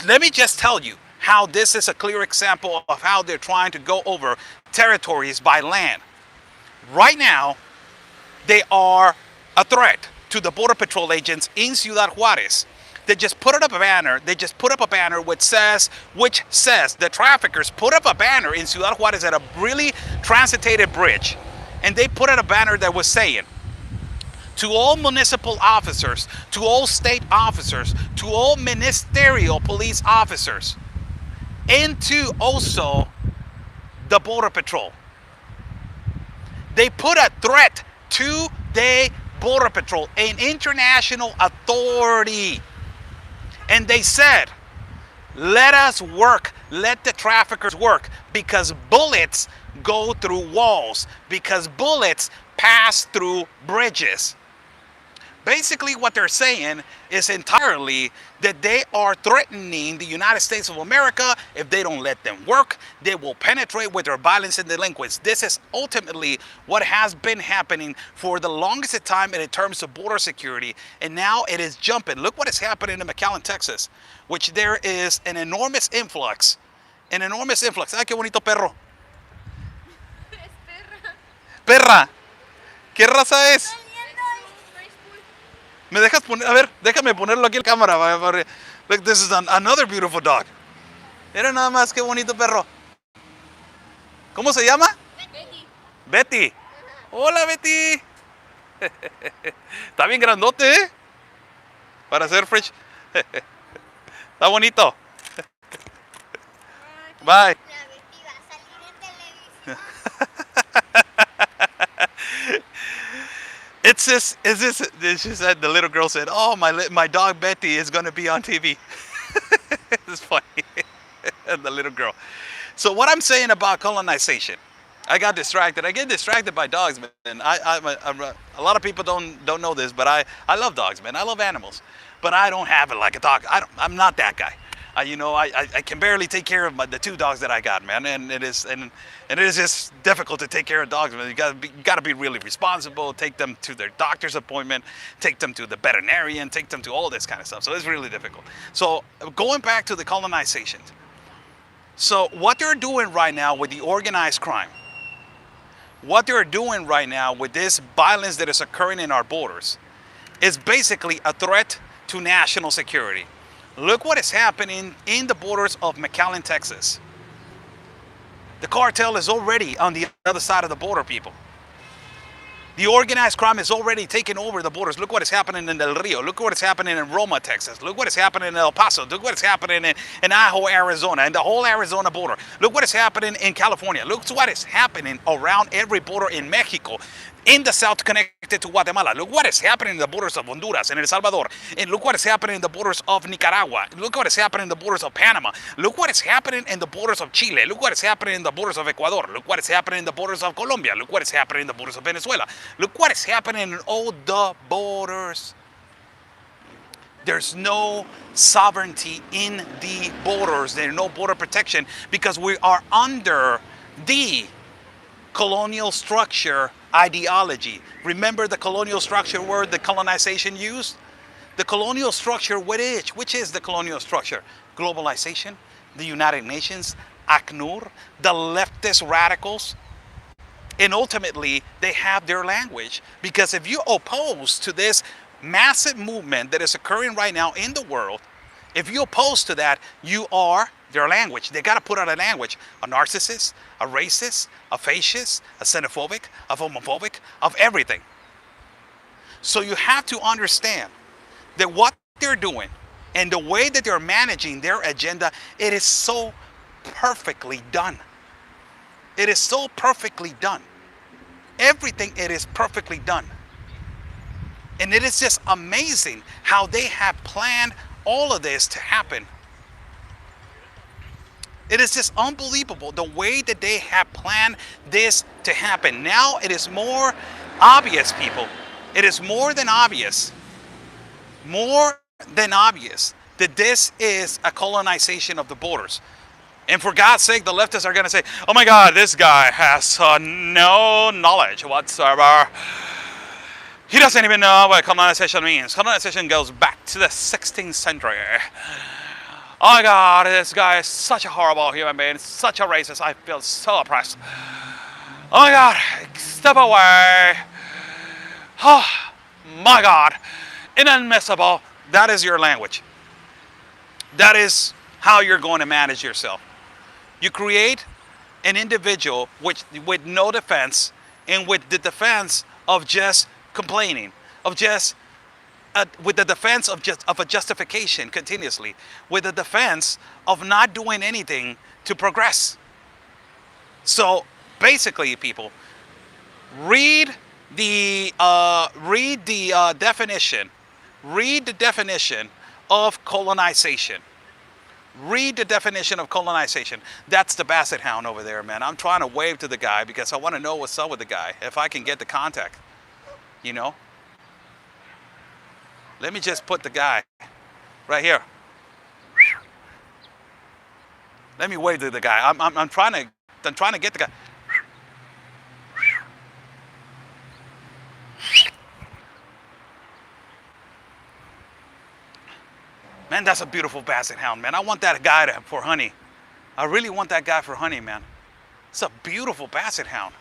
Let me just tell you how this is a clear example of how they're trying to go over territories by land. Right now, they are a threat to the Border Patrol agents in Ciudad Juarez. They just put up a banner. Which says the traffickers put up a banner in Ciudad Juarez at a really transitated bridge. And they put out a banner that was saying, to all municipal officers, to all state officers, to all ministerial police officers, and to also the Border Patrol. They put a threat to the Border Patrol, an international authority. And they said, let us work, let the traffickers work, because bullets go through walls, because bullets pass through bridges. Basically what they're saying is entirely that they are threatening the United States of America. If they don't let them work, they will penetrate with their violence and delinquents. This is ultimately what has been happening for the longest time in terms of border security, and now it is jumping. Look what is happening in McAllen, Texas, which there is an enormous influx. Ay, qué bonito perro. Perra. ¿Qué raza es? ¿Me dejas poner? A ver, déjame ponerlo aquí en cámara. Look, this is another beautiful dog. Mira nada más qué bonito perro. ¿Cómo se llama? Betty. Betty. Hola, Betty. Está bien grandote, ¿eh? Para ser fresh. Está bonito. Bye. She said, the little girl said, oh, my dog Betty is going to be on TV. It's funny. The little girl. So what I'm saying about colonization, I got distracted. I get distracted by dogs, man. A lot of people don't know this, but I love dogs, man. I love animals. But I don't have it like a dog. I'm not that guy. I can barely take care of the two dogs that I got, man, and it is just difficult to take care of dogs, man. You gotta be really responsible. Take them to their doctor's appointment, take them to the veterinarian, take them to all this kind of stuff. So it's really difficult. So going back to the colonization. So what they're doing right now with the organized crime, what they're doing right now with this violence that is occurring in our borders, is basically a threat to national security. Look what is happening in the borders of McAllen, Texas. The cartel is already on the other side of the border, people. The organized crime is already taking over the borders. Look what is happening in Del Rio. Look what is happening in Roma, Texas. Look what is happening in El Paso. Look what is happening in Idaho, Arizona, and the whole Arizona border. Look what is happening in California. Look what is happening around every border in Mexico, in the south connected to Guatemala. Look what is happening in the borders of Honduras and El Salvador. And look what is happening in the borders of Nicaragua. Look what is happening in the borders of Panama. Look what is happening in the borders of Chile. Look what is happening in the borders of Ecuador. Look what is happening in the borders of Colombia. Look what is happening in the borders of Venezuela. Look what is happening in all the borders. There's no sovereignty in the borders. There's no border protection because we are under the colonial structure ideology. Remember the colonial structure word the colonization used? The colonial structure, which is the colonial structure? Globalization, the United Nations, ACNUR, the leftist radicals. And ultimately, they have their language. Because if you oppose to this massive movement that is occurring right now in the world, if you oppose to that, you are their language. They got to put out a language. A narcissist, a racist, a fascist, a xenophobic, a homophobic, of everything. So you have to understand that what they're doing and the way that they're managing their agenda, it is so perfectly done. It is so perfectly done. Everything, it is perfectly done. And it is just amazing how they have planned all of this to happen. It is just unbelievable the way that they have planned this to happen. Now it is more obvious, people. It is more than obvious. More than obvious that this is a colonization of the borders. And for God's sake, the leftists are going to say, oh my God, this guy has no knowledge whatsoever. He doesn't even know what colonization means. Colonization goes back to the 16th century. Oh my God, this guy is such a horrible human being, such a racist. I feel so oppressed. Oh my God, step away. Oh my God, inadmissible. That is your language. That is how you're going to manage yourself. You create an individual with no defense and with the defense of just complaining, of just with the defense of a justification continuously, with the defense of not doing anything to progress. So basically, people, read the definition. Read the definition of colonization. Read the definition of colonization. That's the basset hound over there, man. I'm trying to wave to the guy because I want to know what's up with the guy. If I can get the contact, you know. Let me just put the guy right here. Let me wave to the guy. I'm trying to get the guy. Man, that's a beautiful basset hound, man. I want that guy for honey. I really want that guy for honey, man. It's a beautiful basset hound.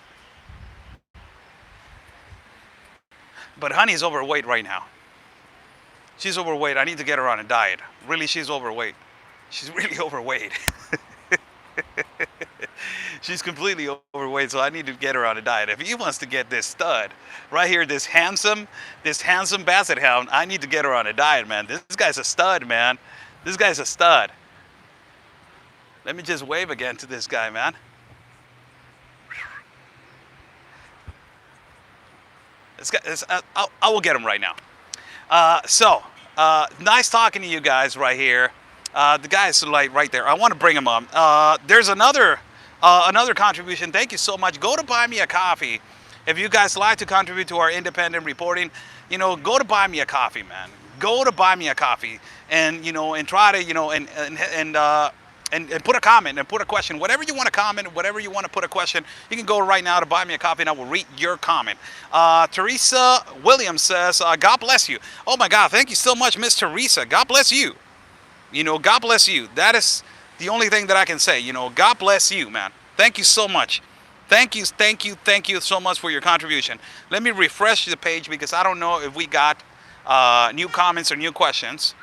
But honey's overweight right now. She's overweight. I need to get her on a diet. Really, she's overweight. She's really overweight. She's completely overweight, so I need to get her on a diet. If he wants to get this stud right here, this handsome basset hound, I need to get her on a diet, man. This guy's a stud, man. This guy's a stud. Let me just wave again to this guy, man. This guy, I will get him right now. Nice talking to you guys right here. The guy's like right there. I want to bring him up. There's another contribution. Thank you so much. Go to Buy Me a Coffee. If you guys like to contribute to our independent reporting, you know, go to Buy Me a Coffee, man. Go to Buy Me a Coffee, and you know, and try to, you know, and put a comment and put a question. Whatever you want to comment, whatever you want to put a question, you can go right now to Buy Me a Coffee, and I will read your comment. Teresa Williams says, God bless you. Oh my God, thank you so much, Miss Teresa. God bless you. You know, God bless you. That is the only thing that I can say. You know, God bless you, man. Thank you so much. Thank you so much for your contribution. Let me refresh the page because I don't know if we got new comments or new questions.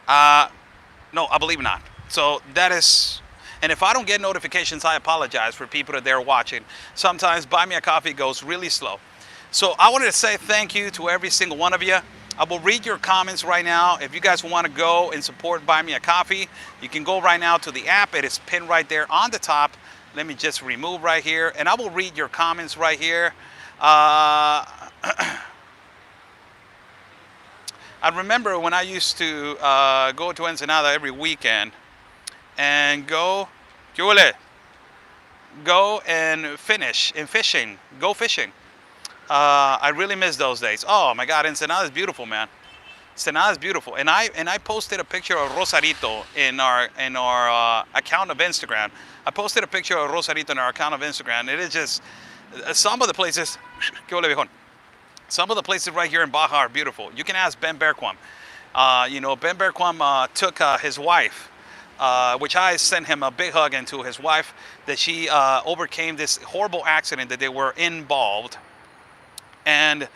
No, I believe not. So that is, and if I don't get notifications, I apologize for people that they're watching. Sometimes Buy Me a Coffee goes really slow. So I wanted to say thank you to every single one of you. I will read your comments right now. If you guys want to go and support Buy Me a Coffee, you can go right now to the app. It is pinned right there on the top. Let me just remove right here, and I will read your comments right here. I remember when I used to go to Ensenada every weekend and go and go fishing. I really miss those days. Oh my God, Ensenada is beautiful, man. Ensenada is beautiful, and I posted a picture of Rosarito in our account of Instagram. I posted a picture of Rosarito in our account of Instagram. It is just some of the places. Some of the places right here in Baja are beautiful. You can ask Ben Berquam. Ben Berquam took his wife, which I sent him a big hug, and to his wife, that she overcame this horrible accident that they were involved. And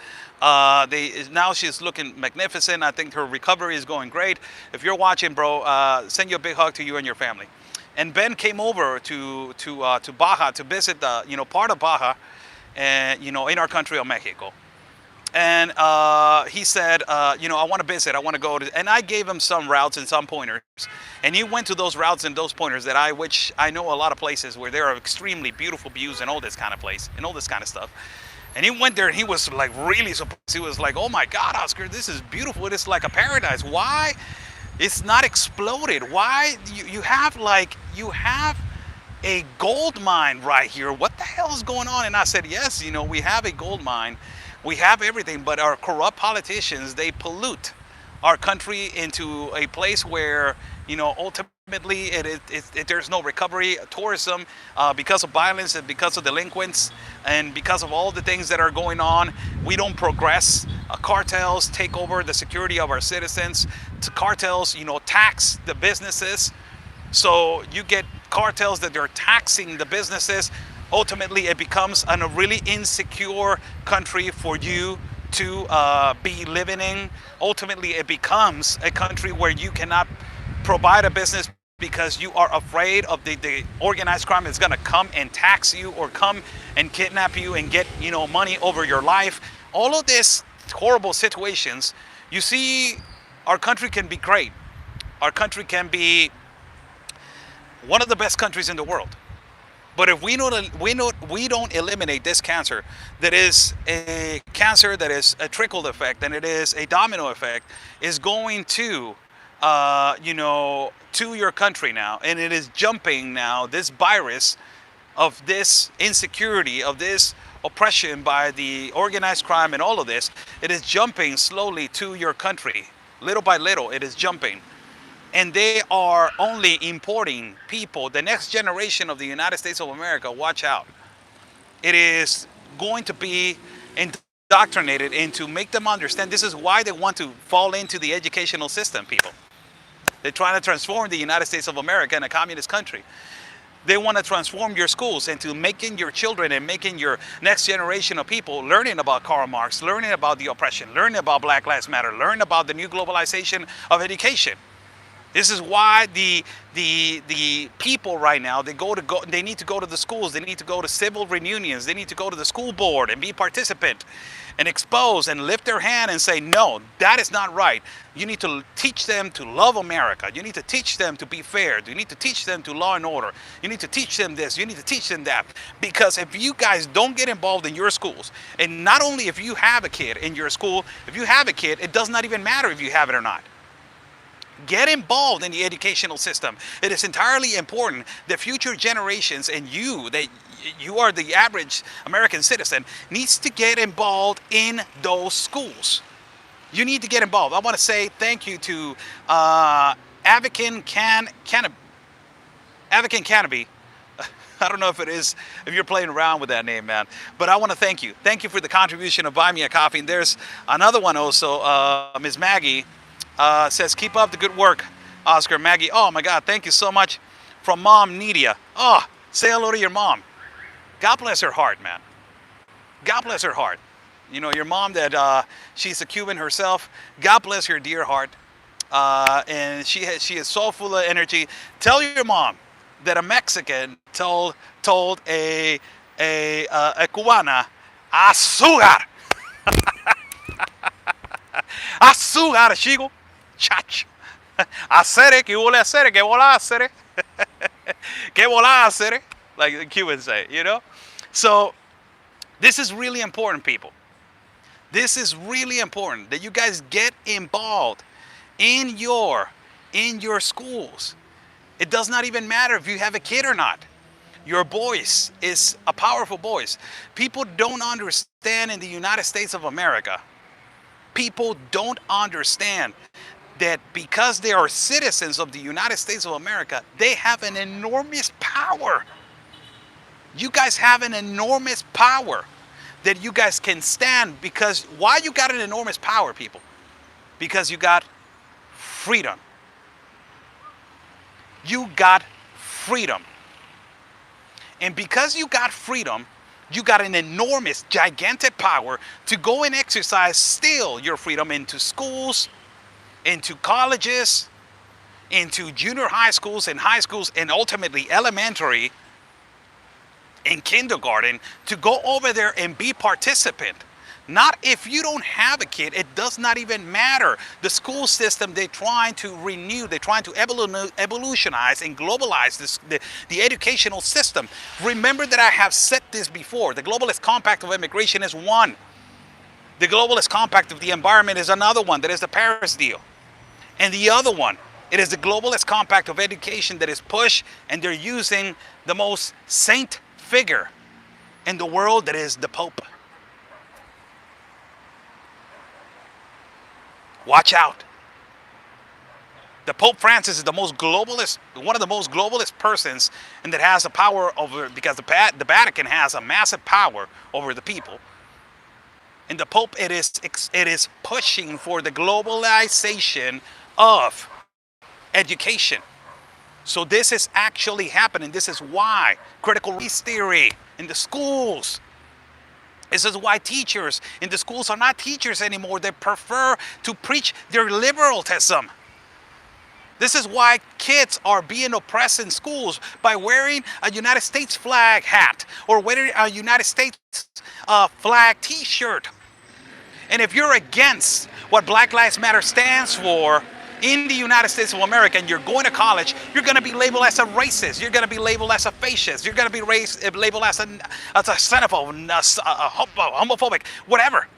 now she's looking magnificent. I think her recovery is going great. If you're watching, bro, send you a big hug to you and your family. And Ben came over to Baja to visit the part of Baja, and in our country of Mexico. And he said, I want to visit. I want to go to, and I gave him some routes and some pointers. And he went to those routes and those pointers which I know a lot of places where there are extremely beautiful views and all this kind of place and all this kind of stuff. And he went there and he was like really surprised. He was like, oh my God, Oscar, this is beautiful. It is like a paradise. Why? It's not exploded. Why? You have a gold mine right here. What the hell is going on? And I said, yes, we have a gold mine. We have everything, but our corrupt politicians, they pollute our country into a place where, ultimately there's no recovery. Tourism, because of violence and because of delinquents and because of all the things that are going on, we don't progress. Cartels take over the security of our citizens. Cartels, tax the businesses. So you get cartels that they're taxing the businesses. Ultimately, it becomes a really insecure country for you to be living in. Ultimately, it becomes a country where you cannot provide a business because you are afraid of the organized crime that's going to come and tax you or come and kidnap you and get money over your life. All of these horrible situations, you see, our country can be great. Our country can be one of the best countries in the world. But if we don't eliminate this cancer, that is a cancer that is a trickle effect, and it is a domino effect, is going to your country now, and it is jumping now. This virus of this insecurity, of this oppression by the organized crime and all of this, it is jumping slowly to your country, little by little. It is jumping. And they are only importing people. The next generation of the United States of America, watch out. It is going to be indoctrinated and to make them understand. This is why they want to fall into the educational system, people. They're trying to transform the United States of America in a communist country. They want to transform your schools into making your children and making your next generation of people learning about Karl Marx, learning about the oppression, learning about Black Lives Matter, learning about the new globalization of education. This is why the people right now, they need to go to the schools, they need to go to civil reunions, they need to go to the school board and be participant and expose and lift their hand and say, no, that is not right. You need to teach them to love America. You need to teach them to be fair. You need to teach them to law and order. You need to teach them this. You need to teach them that. Because if you guys don't get involved in your schools, and not only if you have a kid in your school, if you have a kid, it does not even matter if you have it or not. Get involved in the educational system. It is entirely important that future generations and that you are the average American citizen, needs to get involved in those schools. You need to get involved. I want to say thank you to Advocate Canopy. I don't know if you're playing around with that name, man. But I want to thank you. Thank you for the contribution of Buy Me a Coffee. And there's another one also, Ms. Maggie. Says, keep up the good work, Oscar. Maggie, oh my God, thank you so much. From Mom Nidia. Oh, say hello to your mom. God bless her heart, man. God bless her heart. You know, your mom that she's a Cuban herself. God bless her dear heart. And she is so full of energy. Tell your mom that a Mexican told a Cubana, azúcar, azúcar, chico, chacho, hacer que volá hacer, que volá hacer, que volá hacer, like the Cubans say, you know. So this is really important, people. This is really important that you guys get involved in your schools. It does not even matter if you have a kid or not. Your voice is a powerful voice. People don't understand in the United States of America. People don't understand that because they are citizens of the United States of America, they have an enormous power. You guys have an enormous power that you guys can stand. Because why you got an enormous power, people? Because you got freedom. You got freedom. And because you got freedom, you got an enormous, gigantic power to go and exercise still your freedom into schools, into colleges, into junior high schools and high schools, and ultimately elementary and kindergarten, to go over there and be participant. Not if you don't have a kid, it does not even matter. The school system, they're trying to renew, they're trying to evolutionize and globalize the educational system. Remember that I have said this before. The Globalist Compact of Immigration is one. The Globalist Compact of the Environment is another one. That is the Paris deal. And the other one, it is the Globalist Compact of Education that is pushed, and they're using the most saint figure in the world, that is the Pope. Watch out. The Pope Francis is the most globalist, one of the most globalist persons, and that has a power over, because the Vatican has a massive power over the people. And the Pope, it is pushing for the globalization of education. So this is actually happening. This is why critical race theory in the schools. This is why teachers in the schools are not teachers anymore. They prefer to preach their liberalism. This is why kids are being oppressed in schools by wearing a United States flag hat or wearing a United States flag t-shirt. And if you're against what Black Lives Matter stands for in the United States of America, and you're going to college, you're going to be labeled as a racist. You're going to be labeled as a fascist. You're going to be labeled as a xenophobe, homophobic, whatever.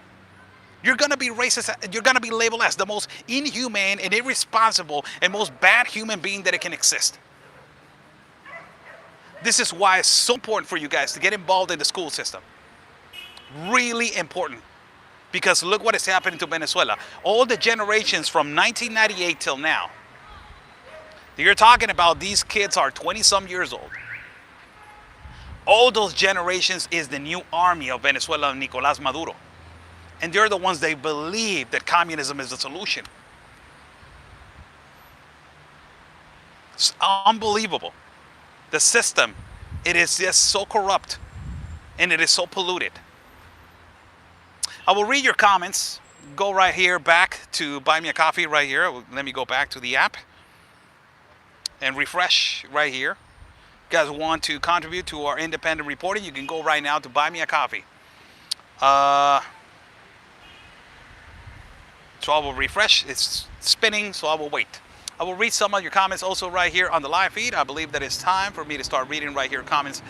You're going to be racist. You're going to be labeled as the most inhumane and irresponsible and most bad human being that it can exist. This is why it's so important for you guys to get involved in the school system. Really important. Because look what is happening to Venezuela. All the generations from 1998 till now. You're talking about these kids are 20-some years old. All those generations is the new army of Venezuela and Nicolás Maduro. And they're the ones they believe that communism is the solution. It's unbelievable. The system, it is just so corrupt and it is so polluted. I will read your comments. Go right here back to Buy Me a Coffee right here. Let me go back to the app and refresh right here. You guys want to contribute to our independent reporting, you can go right now to Buy Me a Coffee. So I will refresh. It's spinning, so I will wait. I will read some of your comments also right here on the live feed. I believe that it's time for me to start reading right here comments.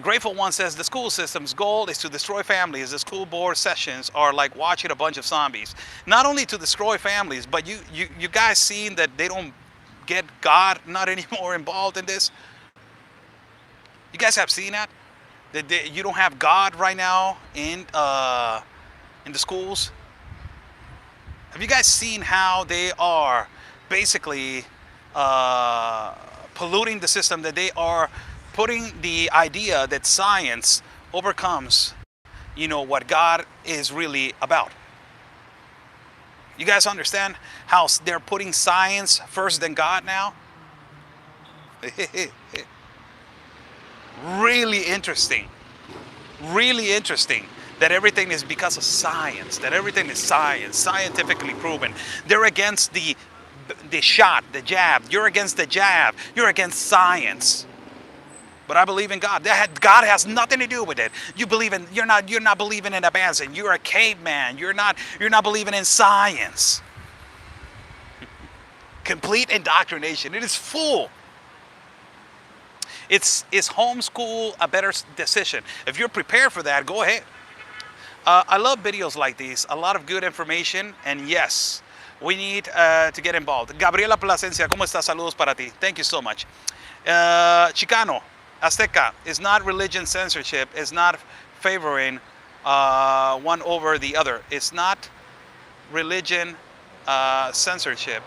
Grateful One says, the school system's goal is to destroy families. The school board sessions are like watching a bunch of zombies. Not only to destroy families, but you guys seen that they don't get God not anymore involved in this? You guys have seen that? That you don't have God right now in the schools? Have you guys seen how they are basically polluting the system, that they are putting the idea that science overcomes, you know, what God is really about? You guys understand how they're putting science first than God now? Really interesting. Really interesting that everything is because of science, that everything is science, scientifically proven. They're against the shot, the jab. You're against the jab. You're against science. But I believe in God. God has nothing to do with it. You believe in you're not believing in advancing. You're a caveman. You're not believing in science. Complete indoctrination. It is full. Is homeschool a better decision? If you're prepared for that, go ahead. I love videos like these. A lot of good information, and yes, we need to get involved. Gabriela Plasencia, ¿cómo estás? Saludos para ti. Thank you so much. Chicano, Azteca, is not religion censorship. It's not favoring one over the other. It's not religion censorship.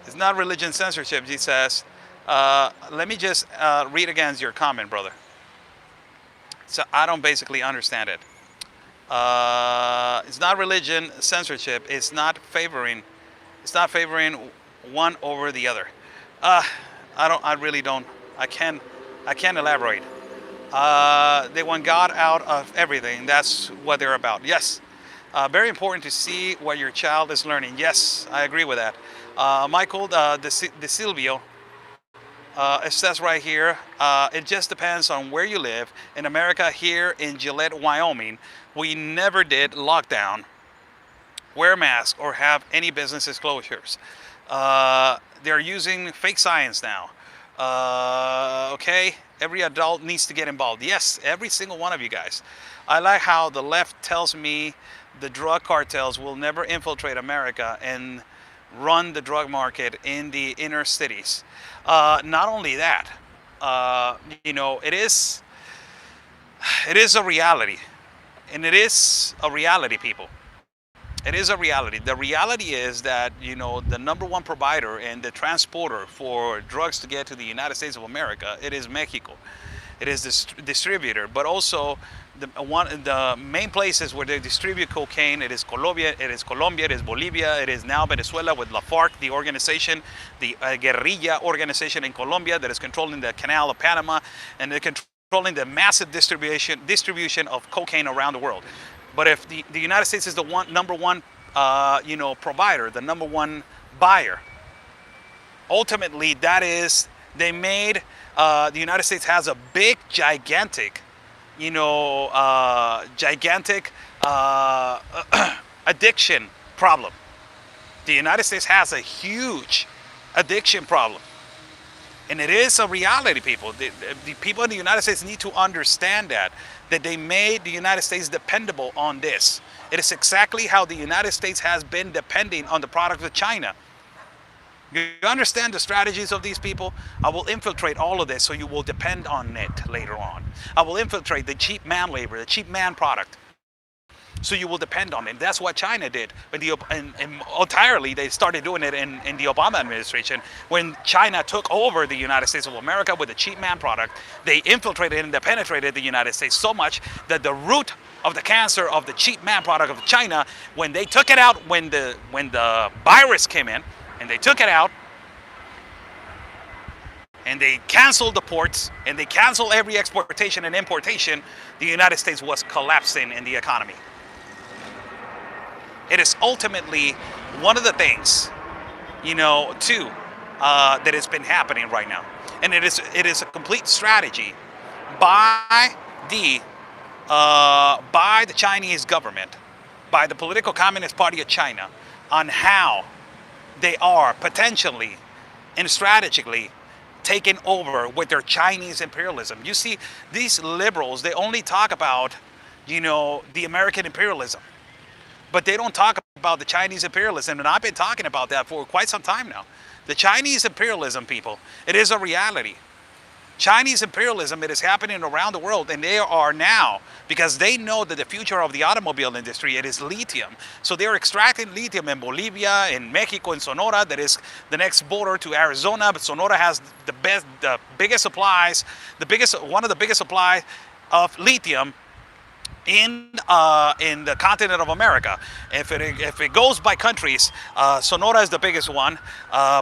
It's not religion censorship, he says. Let me just read against your comment, brother. So I don't basically understand it. It's not religion censorship. It's not favoring one over the other. I really don't. I can't elaborate. They want God out of everything. That's what they're about. Yes. Very important to see what your child is learning. Yes, I agree with that. Michael De Silvio, it says right here, it just depends on where you live. In America, here in Gillette, Wyoming, we never did lockdown, wear masks, or have any businesses closures. They're using fake science now. Okay, every adult needs to get involved. Yes, every single one of you guys. I like how the left tells me the drug cartels will never infiltrate America and run the drug market in the inner cities. Not only that, it is a reality, and it is a reality, people. It is a reality. The reality is that, the number one provider and the transporter for drugs to get to the United States of America, it is Mexico. It is the distributor, but also the main places where they distribute cocaine. It is Colombia, it is Bolivia, it is now Venezuela with La FARC, the organization, the guerrilla organization in Colombia that is controlling the Canal of Panama, and they're controlling the massive distribution of cocaine around the world. But if the United States is the number one provider, the number one buyer, ultimately that is, they made the United States has a big, gigantic addiction problem. The United States has a huge addiction problem. And it is a reality, people. The people in the United States need to understand that they made the United States dependable on this. It is exactly how the United States has been depending on the products of China. You understand the strategies of these people? I will infiltrate all of this so you will depend on it later on. I will infiltrate the cheap man labor, the cheap man product, so you will depend on it. That's what China did. And entirely, they started doing it in the Obama administration. When China took over the United States of America with the cheap man product, they infiltrated and they penetrated the United States so much that the root of the cancer of the cheap man product of China, when they took it out, when the virus came in, and they took it out, and they canceled the ports, and they canceled every exportation and importation, the United States was collapsing in the economy. It is ultimately one of the things, that has been happening right now. And it is a complete strategy by the Chinese government, by the political Communist Party of China, on how they are potentially and strategically taken over with their Chinese imperialism. You see, these liberals, they only talk about, the American imperialism, but they don't talk about the Chinese imperialism. And I've been talking about that for quite some time now. The Chinese imperialism, people, it is a reality. Chinese imperialism, it is happening around the world, and they are now, because they know that the future of the automobile industry, it is lithium. So they're extracting lithium in Bolivia, in Mexico, in Sonora, that is the next border to Arizona. But Sonora has the biggest supplies, one of the biggest supply of lithium in the continent of America. If it goes by countries, Sonora is the biggest one,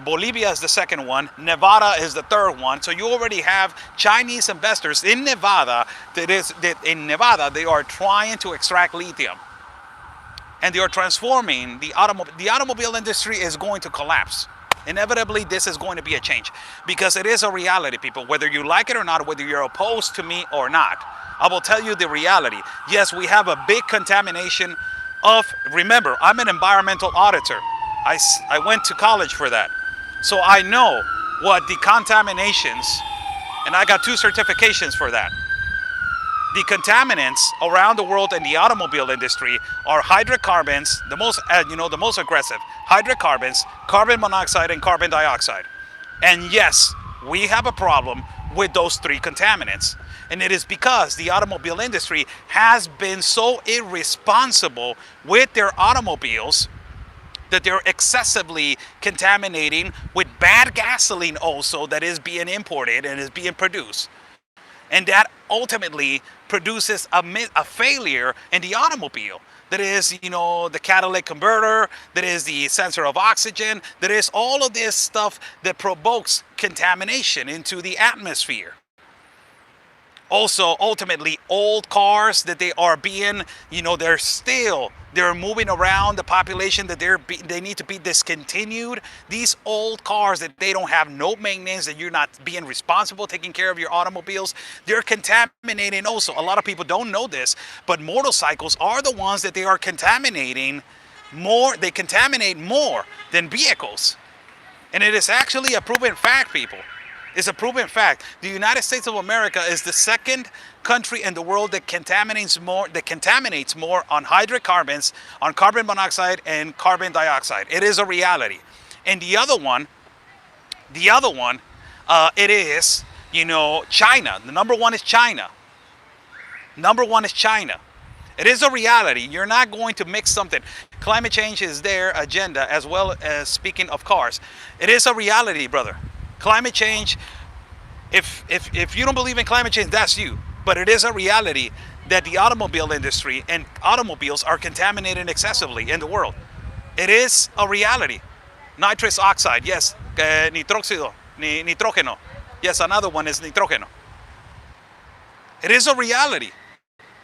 Bolivia is the second one, Nevada is the third one. So you already have Chinese investors in Nevada that they are trying to extract lithium, and they are transforming the automobile industry is going to collapse. Inevitably, this is going to be a change, because it is a reality, people, whether you like it or not, whether you're opposed to me or not. I will tell you the reality. Yes, we have a big contamination of, remember, I'm an environmental auditor. I went to college for that. So I know what the contaminations, and I got 2 certifications for that. The contaminants around the world in the automobile industry are hydrocarbons, the most aggressive, hydrocarbons, carbon monoxide, and carbon dioxide. And yes, we have a problem with those 3 contaminants. And it is because the automobile industry has been so irresponsible with their automobiles that they're excessively contaminating with bad gasoline also that is being imported and is being produced. And that ultimately produces a failure in the automobile. That is, the catalytic converter, that is the sensor of oxygen, that is all of this stuff that provokes contamination into the atmosphere. Also, ultimately, old cars that they are being, they're moving around the population, that they need to be discontinued. These old cars that they don't have no maintenance, that you're not being responsible taking care of your automobiles, they're contaminating also. A lot of people don't know this, but motorcycles are the ones that they are contaminating more. They contaminate more than vehicles. And it is actually a proven fact, people. It's a proven fact. The United States of America is the second country in the world that contaminates more on hydrocarbons, on carbon monoxide and carbon dioxide. It is a reality. And the other one, it is, China. The number one is China. Number one is China. It is a reality. You're not going to mix something. Climate change is their agenda, as well as speaking of cars. It is a reality, brother. Climate change, if you don't believe in climate change, that's you. But it is a reality that the automobile industry and automobiles are contaminated excessively in the world. It is a reality. Nitrous oxide, yes. Nitrógeno. Yes, another one is nitrógeno. It is a reality.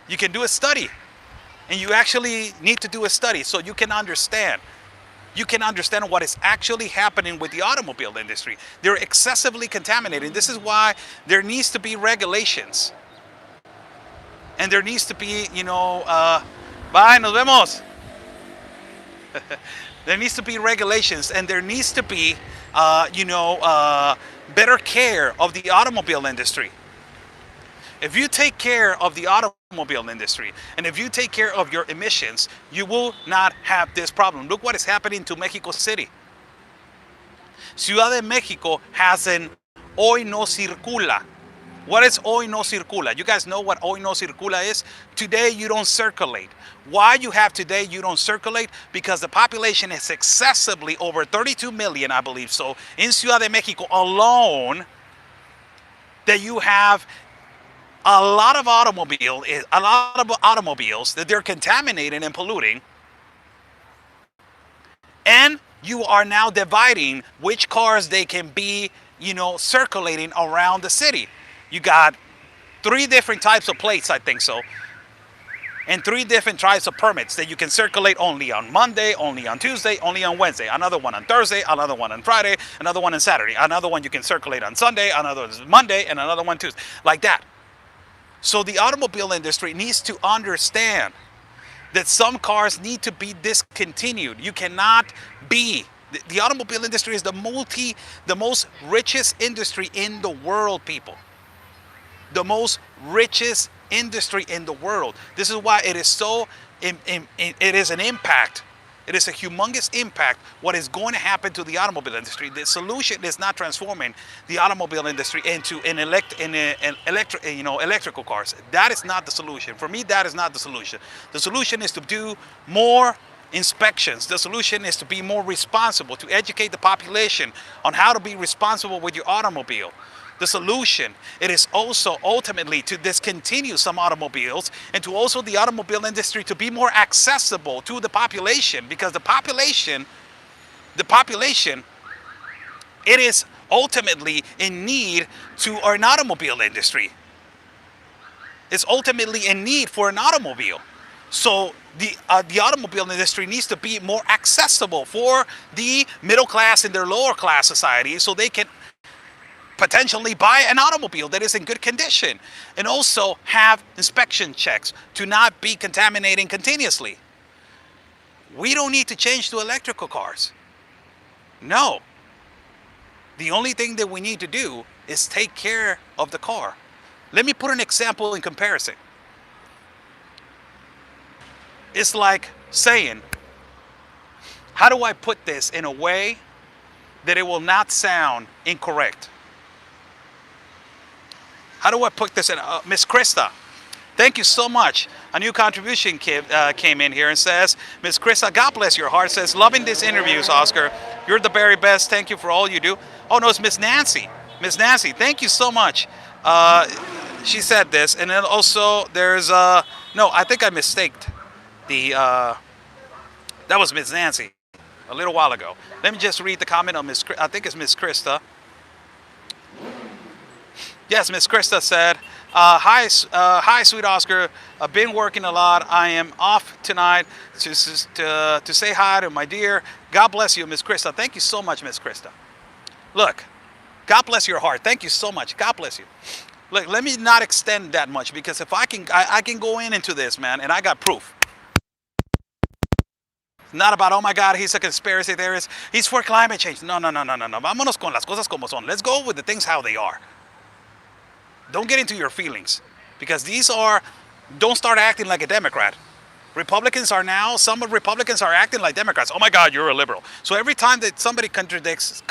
You can do a study. And you actually need to do a study so you can understand. You can understand what is actually happening with the automobile industry. They're excessively contaminated. This is why there needs to be regulations. And there needs to be, bye, nos vemos. There needs to be regulations, and there needs to be, better care of the automobile industry. If you take care of the automobile industry, and if you take care of your emissions, you will not have this problem. Look what is happening to Mexico City. Ciudad de Mexico has an hoy no circula. What is hoy no circula? You guys know what hoy no circula is? Today you don't circulate. Why you have today you don't circulate? Because the population is excessively over 32 million, I believe so, in Ciudad de Mexico alone, that you have a lot of automobiles that they're contaminating and polluting, and you are now dividing which cars they can be, circulating around the city. You got 3 different types of plates, I think so, and 3 different types of permits that you can circulate only on Monday, only on Tuesday, only on Wednesday, another one on Thursday, another one on Friday, another one on Saturday, another one you can circulate on Sunday, another one Monday, and another one Tuesday, like that. So the automobile industry needs to understand that some cars need to be discontinued. You cannot be. The automobile industry is the most richest industry in the world, people. The most richest industry in the world. This is why it is so, it is an impact. It is a humongous impact what is going to happen to the automobile industry. The solution is not transforming the automobile industry into electrical cars. That is not the solution. For me, that is not the solution. The solution is to do more inspections. The solution is to be more responsible, to educate the population on how to be responsible with your automobile. The solution, it is also ultimately to discontinue some automobiles and to also the automobile industry to be more accessible to the population, because the population, it is ultimately in need to an automobile industry. It's ultimately in need for an automobile. So the automobile industry needs to be more accessible for the middle class and their lower class society, so they can potentially buy an automobile that is in good condition, and also have inspection checks to not be contaminating continuously. We don't need to change to electrical cars. No. The only thing that we need to do is take care of the car. Let me put an example in comparison. It's like saying, how do I put this in a way that it will not sound incorrect? How do I put this in? Miss Krista, thank you so much. A new contribution came in here and says, Miss Krista, God bless your heart, says, loving these interviews, Oscar. You're the very best. Thank you for all you do. Oh, no, it's Miss Nancy. Miss Nancy, thank you so much. She said this. And then also there's, no, I think I mistaked. That was Miss Nancy a little while ago. Let me just read the comment on I think it's Miss Krista. Yes, Miss Krista said, hi, sweet Oscar. I've been working a lot. I am off tonight to say hi to my dear. God bless you, Miss Krista. Thank you so much, Miss Krista. Look, God bless your heart. Thank you so much. God bless you. Look, let me not extend that much, because if I can go into this, man, and I got proof. Not about, oh my God, he's a conspiracy theorist. He's for climate change. No. Vámonos con las cosas como son. Let's go with the things how they are. Don't get into your feelings, because don't start acting like a Democrat. Some Republicans are acting like Democrats. Oh my God, you're a liberal. So every time that somebody contradicts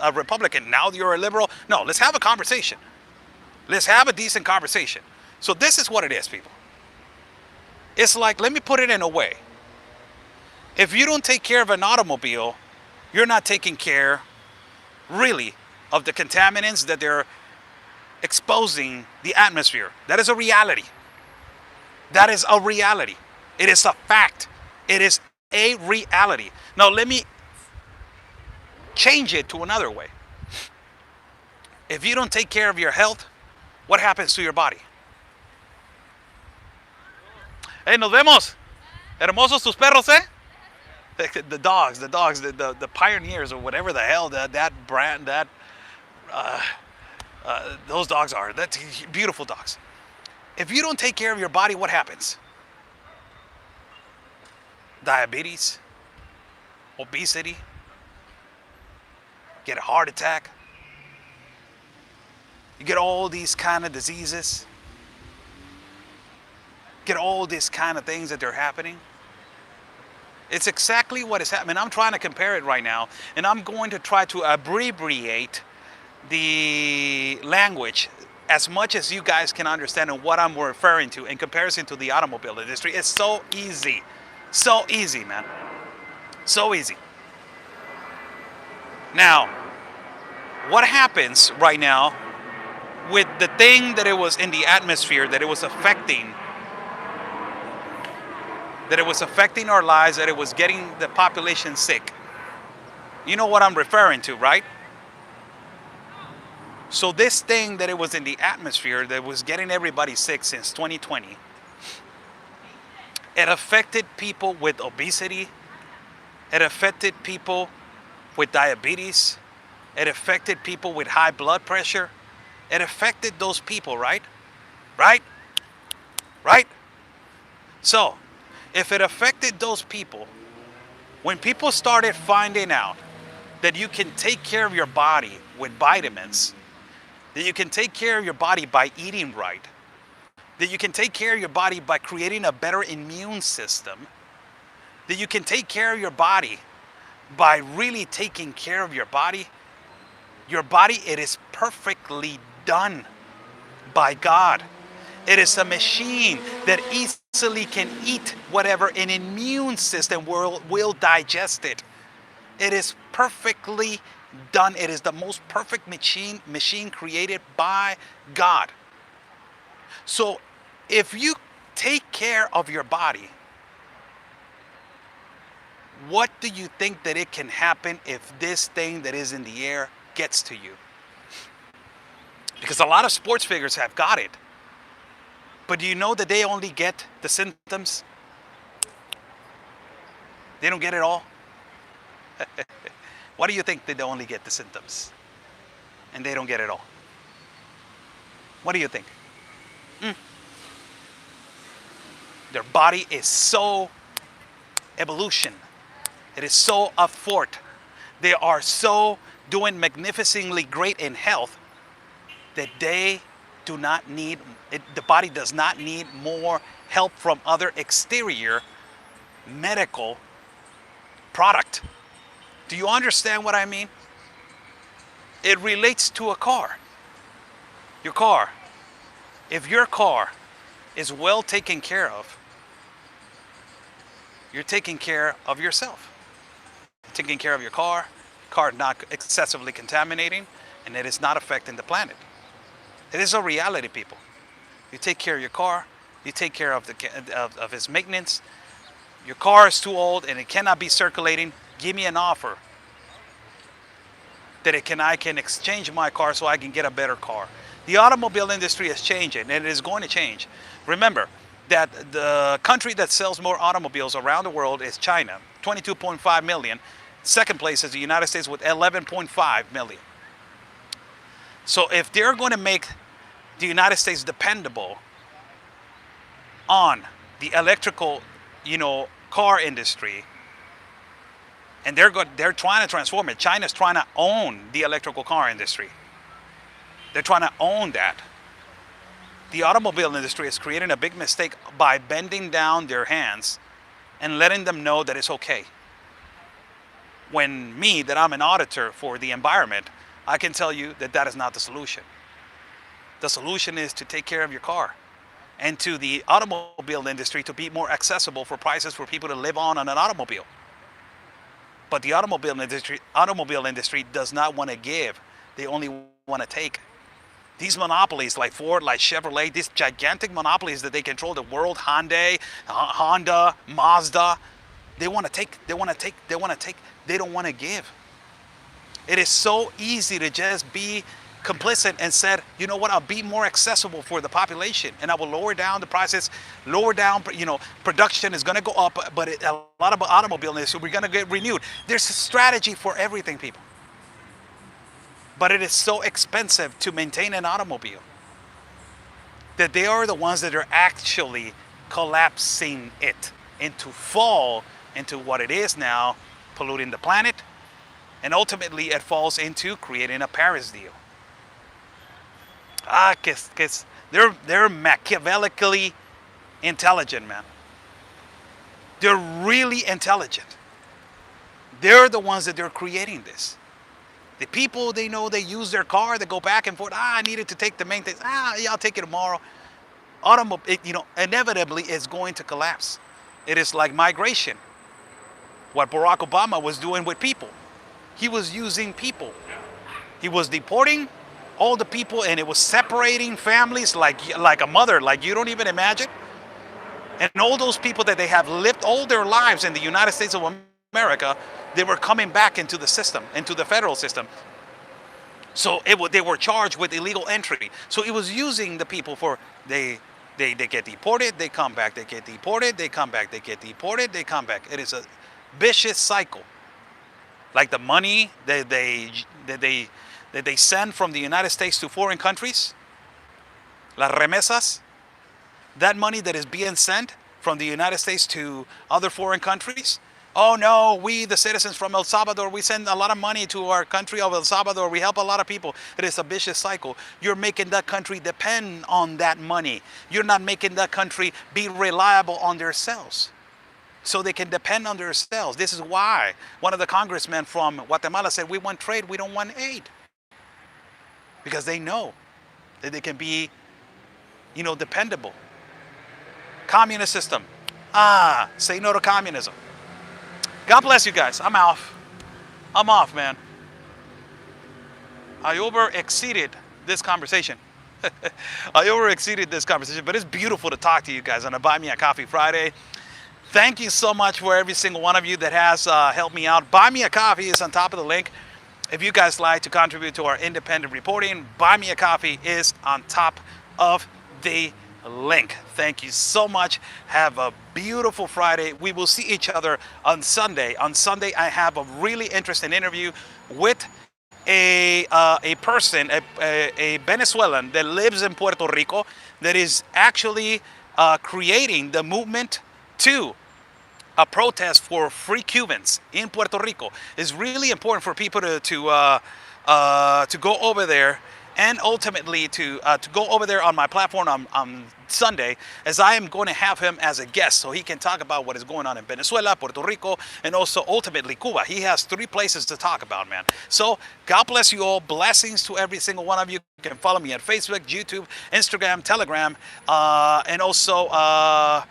a Republican, now you're a liberal. No, let's have a conversation. Let's have a decent conversation. So this is what it is, people. It's like, let me put it in a way. If you don't take care of an automobile, you're not taking care, really, of the contaminants that they're exposing the atmosphere. That is a reality. That is a reality. It is a fact. It is a reality. Now let me change it to another way. If you don't take care of your health, what happens to your body? Hey, nos vemos. Hermosos tus perros, eh? The dogs, the pioneers, or whatever the hell that brand, those dogs are. That's beautiful dogs. If you don't take care of your body, what happens? Diabetes, obesity, get a heart attack. You get all these kind of diseases. Get all these kind of things that are happening. It's exactly what is happening. I'm trying to compare it right now, and I'm going to try to abbreviate the language as much as you guys can understand and what I'm referring to in comparison to the automobile industry. It's so easy. So easy, man. So easy. Now, what happens right now with the thing that it was in the atmosphere, that it was affecting our lives, that it was getting the population sick? You know what I'm referring to, right? So this thing that it was in the atmosphere that was getting everybody sick since 2020, it affected people with obesity. It affected people with diabetes. It affected people with high blood pressure. It affected those people, right? Right? Right? So, if it affected those people, when people started finding out that you can take care of your body with vitamins, that you can take care of your body by eating right, that you can take care of your body by creating a better immune system, that you can take care of your body by really taking care of your body, it is perfectly done by God. It is a machine that easily can eat whatever an immune system will digest it. It is perfectly done. It is the most perfect machine created by God. So if you take care of your body, what do you think that it can happen if this thing that is in the air gets to you? Because a lot of sports figures have got it. But do you know that they only get the symptoms? They don't get it all. Why do you think they only get the symptoms and they don't get it all? What do you think? Their body is so evolution. It is so afoot. They are so doing magnificently great in health that they do not need, the body does not need more help from other exterior medical product. Do you understand what I mean? It relates to a car. Your car. If your car is well taken care of, you're taking care of yourself. Taking care of your car not excessively contaminating, and it is not affecting the planet. It is a reality, people. You take care of your car, you take care of its maintenance. Your car is too old and it cannot be circulating. Give me an offer that I can exchange my car so I can get a better car. The automobile industry is changing, and it is going to change. Remember that the country that sells more automobiles around the world is China, 22.5 million. Second place is the United States with 11.5 million. So if they're going to make the United States dependable on the electrical, car industry, and they're trying to transform it. China's trying to own the electrical car industry. They're trying to own that. The automobile industry is creating a big mistake by bending down their hands and letting them know that it's okay. When that I'm an auditor for the environment, I can tell you that that is not the solution. The solution is to take care of your car, and to the automobile industry to be more accessible for prices for people to live on an automobile. But the automobile industry does not want to give. They only want to take. These monopolies like Ford, like Chevrolet, these gigantic monopolies that they control the world, Honda, Mazda, they want to take, they want to take, they want to take. They don't want to give. It is so easy to just be complicit and said, you know what, I'll be more accessible for the population and I will lower down the prices, lower down, production is going to go up, but a lot of automobile industry, we're going to get renewed. There's a strategy for everything, people. But it is so expensive to maintain an automobile that they are the ones that are actually collapsing it fall into what it is now, polluting the planet, and ultimately it falls into creating a Paris deal. They're Machiavellically intelligent, man. They're really intelligent. They're the ones that they're creating this. The people, they know, they use their car, they go back and forth. I needed to take the maintenance. Yeah, I'll take it tomorrow. Inevitably it's going to collapse. It is like migration. What Barack Obama was doing with people. He was using people. He was deporting all the people, and it was separating families like a mother, like you don't even imagine. And all those people that they have lived all their lives in the United States of America, they were coming back into the system, into the federal system. So they were charged with illegal entry. So it was using the people for, they get deported, they come back, they get deported, they come back, they get deported, they come back. It is a vicious cycle. Like the money that they send from the United States to foreign countries, las remesas, that money that is being sent from the United States to other foreign countries. Oh no, we the citizens from El Salvador, we send a lot of money to our country of El Salvador, we help a lot of people. It is a vicious cycle. You're making that country depend on that money. You're not making that country be reliable on themselves, so they can depend on themselves. This is why one of the congressmen from Guatemala said, we want trade, we don't want aid. Because they know that they can be dependable. Communist system. Say no to communism. God bless you guys. I'm off. I'm off, man. I over-exceeded this conversation. I over-exceeded this conversation, but it's beautiful to talk to you guys on a Buy Me a Coffee Friday. Thank you so much for every single one of you that has helped me out. Buy Me a Coffee is on top of the link. If you guys like to contribute to our independent reporting, Buy Me a Coffee is on top of the link. Thank you so much. Have a beautiful Friday. We will see each other on Sunday. On Sunday, I have a really interesting interview with a person, a Venezuelan that lives in Puerto Rico, that is actually creating the movement to a protest for free Cubans in Puerto Rico. It's really important for people to go over there, and ultimately to go over there on my platform on Sunday, as I am going to have him as a guest so he can talk about what is going on in Venezuela, Puerto Rico, and also ultimately Cuba. He has 3 places to talk about, man. So God bless you all. Blessings to every single one of you. You can follow me on Facebook, YouTube, Instagram, Telegram, and also, are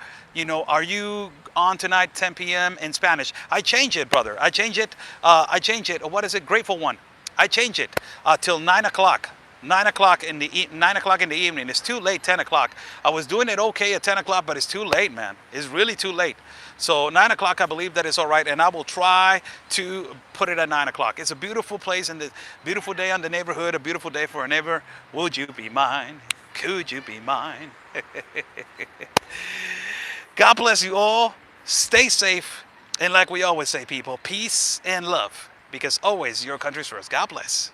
you on tonight, 10 p.m. in Spanish? I change it, brother. I change it. What is it? Grateful One. I change it till 9 o'clock. 9 o'clock in the evening. It's too late. 10 o'clock. I was doing it okay at 10 o'clock, but it's too late, man. It's really too late. So 9 o'clock, I believe that is all right, and I will try to put it at 9 o'clock. It's a beautiful place and a beautiful day on the neighborhood. A beautiful day for a neighbor. Would you be mine? Could you be mine? God bless you all. Stay safe, and like we always say, people, peace and love, because always your country's first. God bless.